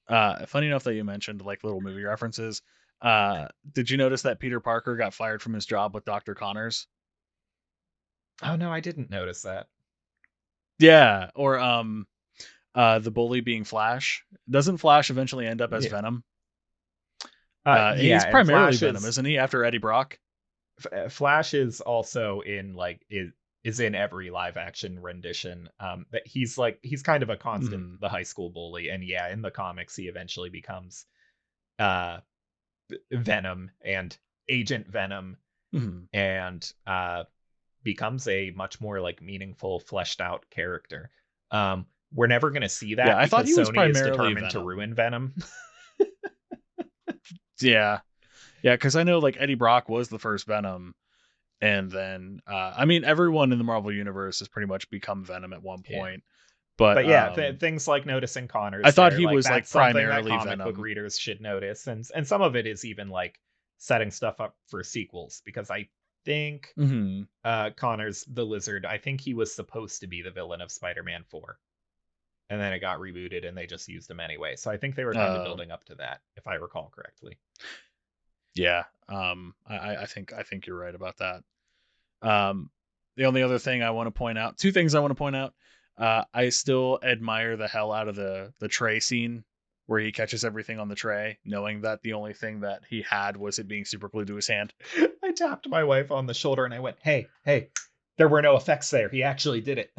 Funny enough that you mentioned like little movie references. Did you notice that Peter Parker got fired from his job with Dr. Connors? Oh no, I didn't notice that. Yeah. Or the bully being Flash. Doesn't Flash eventually end up as Yeah. Venom? Yeah, He's and primarily Venom, isn't he? After Eddie Brock. Flash is also in like is in every live action rendition. That he's kind of a constant, Hmm. the high school bully, and yeah, in the comics he eventually becomes uh Venom and Agent Venom, Hmm. and becomes a much more like meaningful, fleshed out character. We're never gonna see Yeah, that I thought because he was Sony is primarily determined to Venom. ruin Venom. Yeah, yeah, because I know like Eddie Brock was the first Venom, and then I mean everyone in the Marvel universe has pretty much become Venom at one Yeah. point. But But yeah, things like noticing I Connors thought there, he like was like that's something that primarily comic book Venom. readers should notice, and some of it is even like setting stuff up for sequels, because I think Hmm. Connors the Lizard, I think he was supposed to be the villain of Spider-Man 4, and then it got rebooted and they just used him anyway. So I think they were kind of Uh, building up to that, if I recall correctly. yeah. I think you're right about that. Um, the only other thing I want to point out, two things I want to point out. I still admire the hell out of the tray scene where he catches everything on the tray, knowing that the only thing that he had was it being super glued to his hand. I tapped my wife on the shoulder and I went, "Hey, hey, there were no effects there. He actually did it."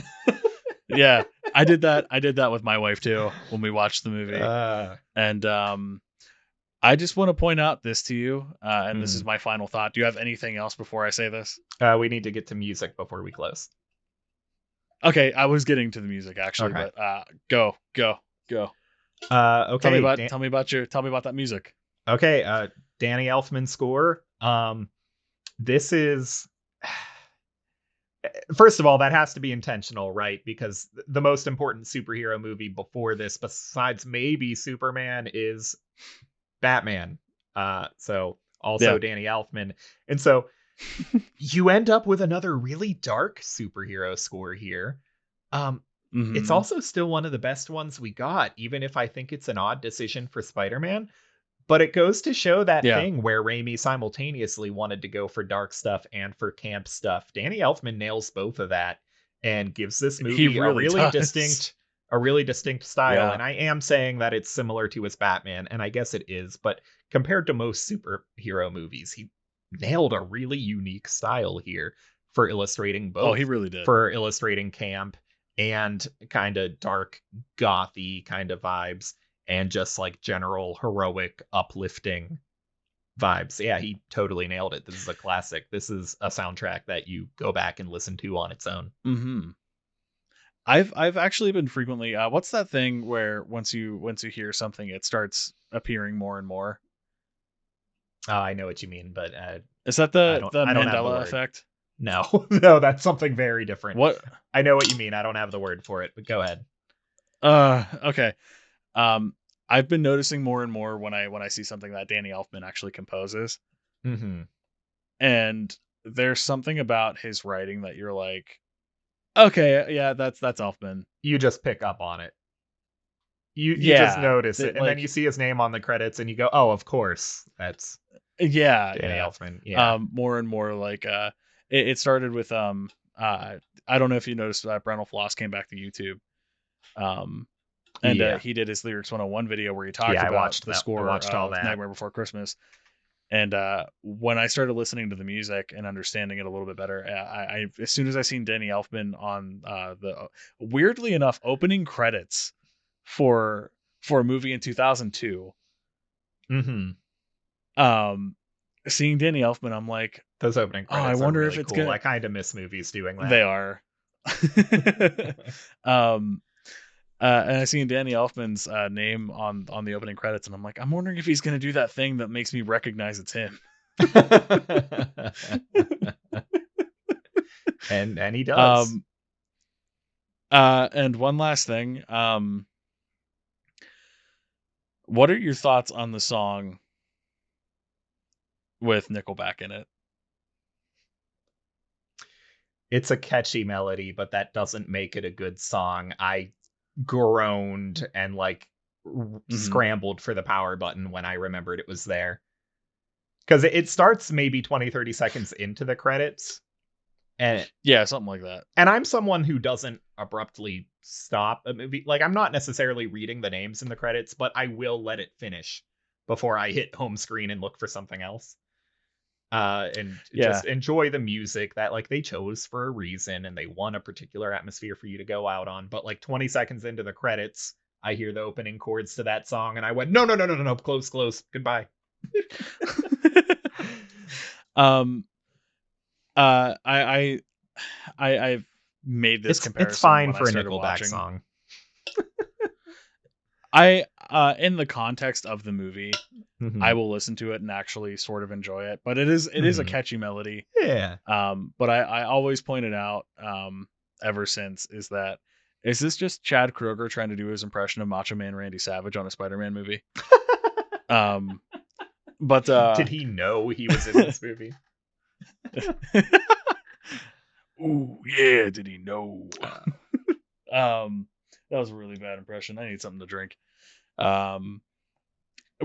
Yeah, I did that. I did that with my wife too when we watched the movie. uh, And I just want to point out this to you, and this is mhm. my final thought. Do you have anything else before I say this? We need to get to music before we close. Okay, I was getting to the music actually, Okay. but go, go, go. Okay. Tell me about that music. Okay. Danny Elfman score. This is, first of all, that has to be intentional, right? Because the most important superhero movie before this, besides maybe Superman, is Batman. So also Yeah. Danny Elfman. And so you end up with another really dark superhero score here. Um, it's Hmm. also still one of the best ones we got, even if I think it's an odd decision for Spider-Man. But it goes to show that Yeah. thing where Raimi simultaneously wanted to go for dark stuff and for camp stuff. Danny Elfman nails both of that and gives this He movie really does. a really distinct style. Yeah. And I am saying that it's similar to his Batman, and I guess it is, but compared to most superhero movies, he nailed a really unique style here for illustrating Oh, he both, really did. for illustrating camp and kind of dark, gothy kind of vibes and just like general heroic, uplifting vibes. Yeah, he totally nailed it. This is a classic. This is a soundtrack that you go back and listen to on its own. Hmm. I've actually been frequently. What's that thing where once you hear something, it starts appearing more and more? Oh, I know what you mean, but Is that the I don't have the Mandela word. effect? No, no, that's something very different. What? I know what you mean. I don't have the word for it, but go ahead. Okay. Um, I've been noticing more and more when I see something that Danny Elfman actually composes, Hmm. and there's something about his writing that you're like, okay, yeah, that's Elfman. You just pick up on it. You just Yeah, notice it, that and then you like, see his name on the credits, and you go, "Oh, of course, that's yeah, Danny yeah. Elfman." Yeah, More and more like, it started with I don't know if you noticed that Brental Floss came back to YouTube. Um, and yeah, he did his Lyrics 101 video where he talked yeah. I about watched the that. I score watched all of that. Nightmare Before Christmas. And when I started listening to the music and understanding it a little bit better, I as soon as I seen Danny Elfman on the weirdly enough opening credits for a movie in 2002, Hmm. um, seeing Danny Elfman, I'm like, Those opening oh, I credits are wonder if really it's cool. gonna. I kind of miss movies doing They that. are. um, and I seen Danny Elfman's name on the opening credits, and I'm like, I'm wondering if he's gonna do that thing that makes me recognize it's him. And he does. Um, and one last thing, what are your thoughts on the song with Nickelback in it? It's a catchy melody, but that doesn't make it a good song. I groaned and like Hmm. scrambled for the power button when I remembered it was there. Because it starts maybe 20, 30 seconds into the credits. And Yeah, something like that. and I'm someone who doesn't abruptly stop a movie. Like I'm not necessarily reading the names in the credits, but I will let it finish before I hit home screen and look for something else. And Yeah. just enjoy the music that like they chose for a reason and they want a particular atmosphere for you to go out on. But like 20 seconds into the credits, I hear the opening chords to that song and I went, no, no, no, no, no, no, close, goodbye. um. I've made this It's comparison fine when I for a started Nickelback watching. song. In the context of the movie, I Hmm. will listen to it and actually sort of enjoy it. But it is a Hmm. catchy melody. Yeah. But I always pointed out, ever since, is this just Chad Kroeger trying to do his impression of Macho Man Randy Savage on a Spider-Man movie? Um, but Did he know he was in this movie? ooh yeah, did he know? Uh, Um, that was a really bad impression. I need something to drink. Um,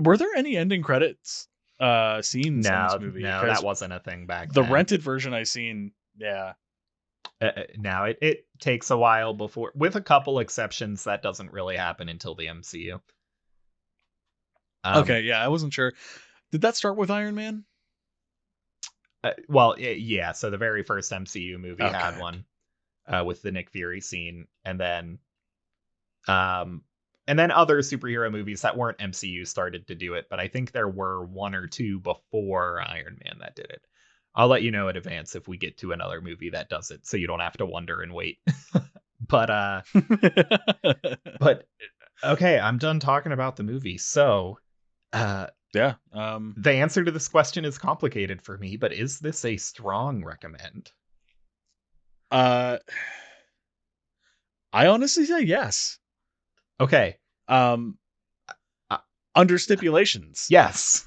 were there any ending credits scenes in this no, movie? no, that Because wasn't a thing back the then. rented version I seen, yeah. Now it takes a while before, with a couple exceptions, that doesn't really happen until the MCU. Um, Okay, yeah, I wasn't sure. Did that start with Iron Man? well, yeah. So the very first MCU movie had Okay. one with the Nick Fury scene, um, and then other superhero movies that weren't MCU started to do it. But I think there were one or two before Iron Man that did it. I'll let you know in advance if we get to another movie that does it, so you don't have to wonder and wait. but but okay, I'm done talking about the movie. So, uh, Yeah. the answer to this question is complicated for me, but is this a strong recommend? Uh, I honestly say yes. Okay. Um, Uh, under stipulations. yes.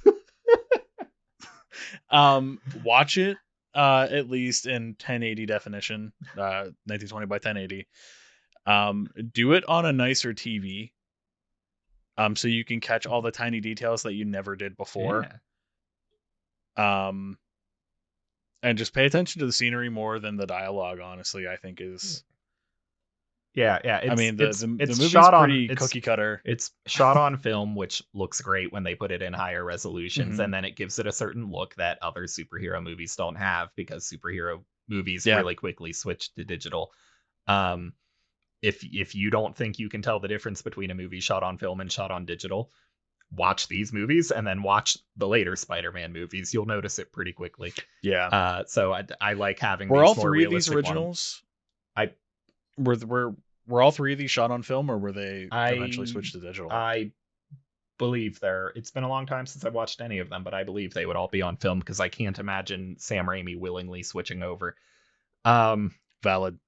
Watch it at least in 1080 definition, 1920 by 1080. Do it on a nicer TV, so you can catch all the tiny details that you never did before. Yeah. And just pay attention to the scenery more than the dialogue. Honestly, I think is. Yeah. I mean, the It's movie's shot on pretty cookie cutter. it's shot on film, which looks great when they put it in higher resolutions, Mhm. and then it gives it a certain look that other superhero movies don't have because superhero movies Yeah. really quickly switch to digital. Um, if you don't think you can tell the difference between a movie shot on film and shot on digital, watch these movies and then watch the later Spider-Man movies. You'll notice it pretty quickly. Yeah. So I like having Were all these more three of these realistic originals? I Were all three of these shot on film, or were they eventually I switched to digital? I believe it's been a long time since I've watched any of them, but I believe they would all be on film because I can't imagine Sam Raimi willingly switching over. Valid.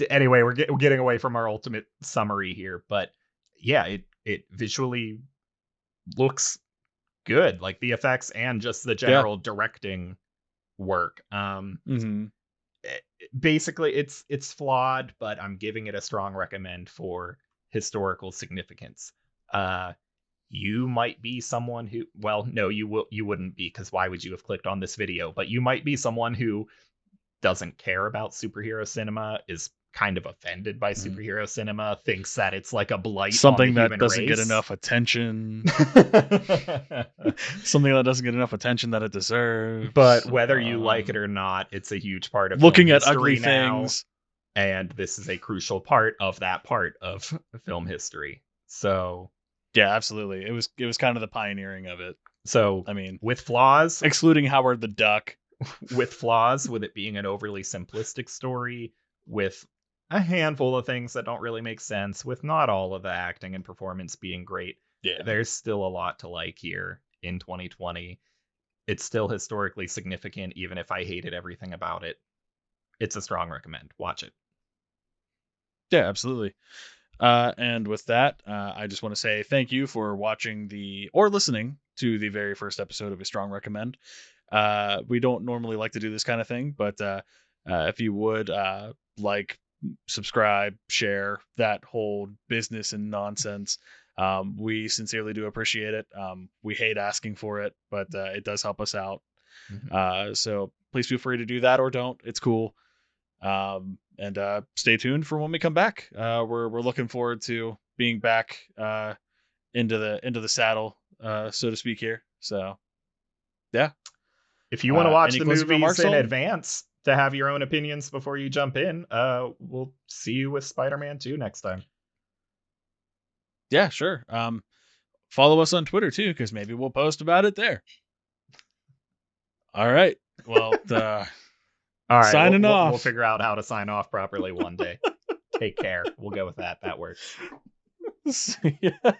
Anyway, we're getting away from our ultimate summary here, but yeah, it visually looks good, like the effects and just the Yeah. general directing work. Mm-hmm. Basically, it's flawed, but I'm giving it a strong recommend for historical significance. Uh, you might be someone who, well, no, you wouldn't be, because why would you have clicked on this video? But you might be someone who doesn't care about superhero cinema, is kind of offended by Mm-hmm. superhero cinema, thinks that it's like a blight Something on the that human doesn't get race. enough attention. Something that doesn't get enough attention that it deserves. But whether you like it or not, it's a huge part of looking film at ugly history now, things, and this is a crucial part of that part of film history. So yeah, absolutely. It was kind of the pioneering of it. So I mean, with flaws, excluding Howard the Duck. with it being an overly simplistic story, with a handful of things that don't really make sense, with not all of the acting and performance being great, Yeah. there's still a lot to like here in 2020. It's still historically significant, even if I hated everything about it. It's a strong recommend. Watch it. Yeah, absolutely. And with that, I just want to say thank you for watching or listening to the very first episode of A Strong Recommend. We don't normally like to do this kind of thing, but if you would like, subscribe, share, that whole business and nonsense, we sincerely do appreciate it. We hate asking for it, but it does help us out. So please feel free to do that, or don't. It's cool. And stay tuned for when we come back. We're looking forward to being back into the saddle, so to speak here. So yeah. If you want to watch Any the closing movies remarks, in Dalton? advance to have your own opinions before you jump in, we'll see you with Spider-Man 2 next time. Yeah, sure. Follow us on Twitter too, because maybe we'll post about it there. All right. Well, all right. signing off. We'll figure out how to sign off properly one day. Take care. We'll go with that. That works. Yeah.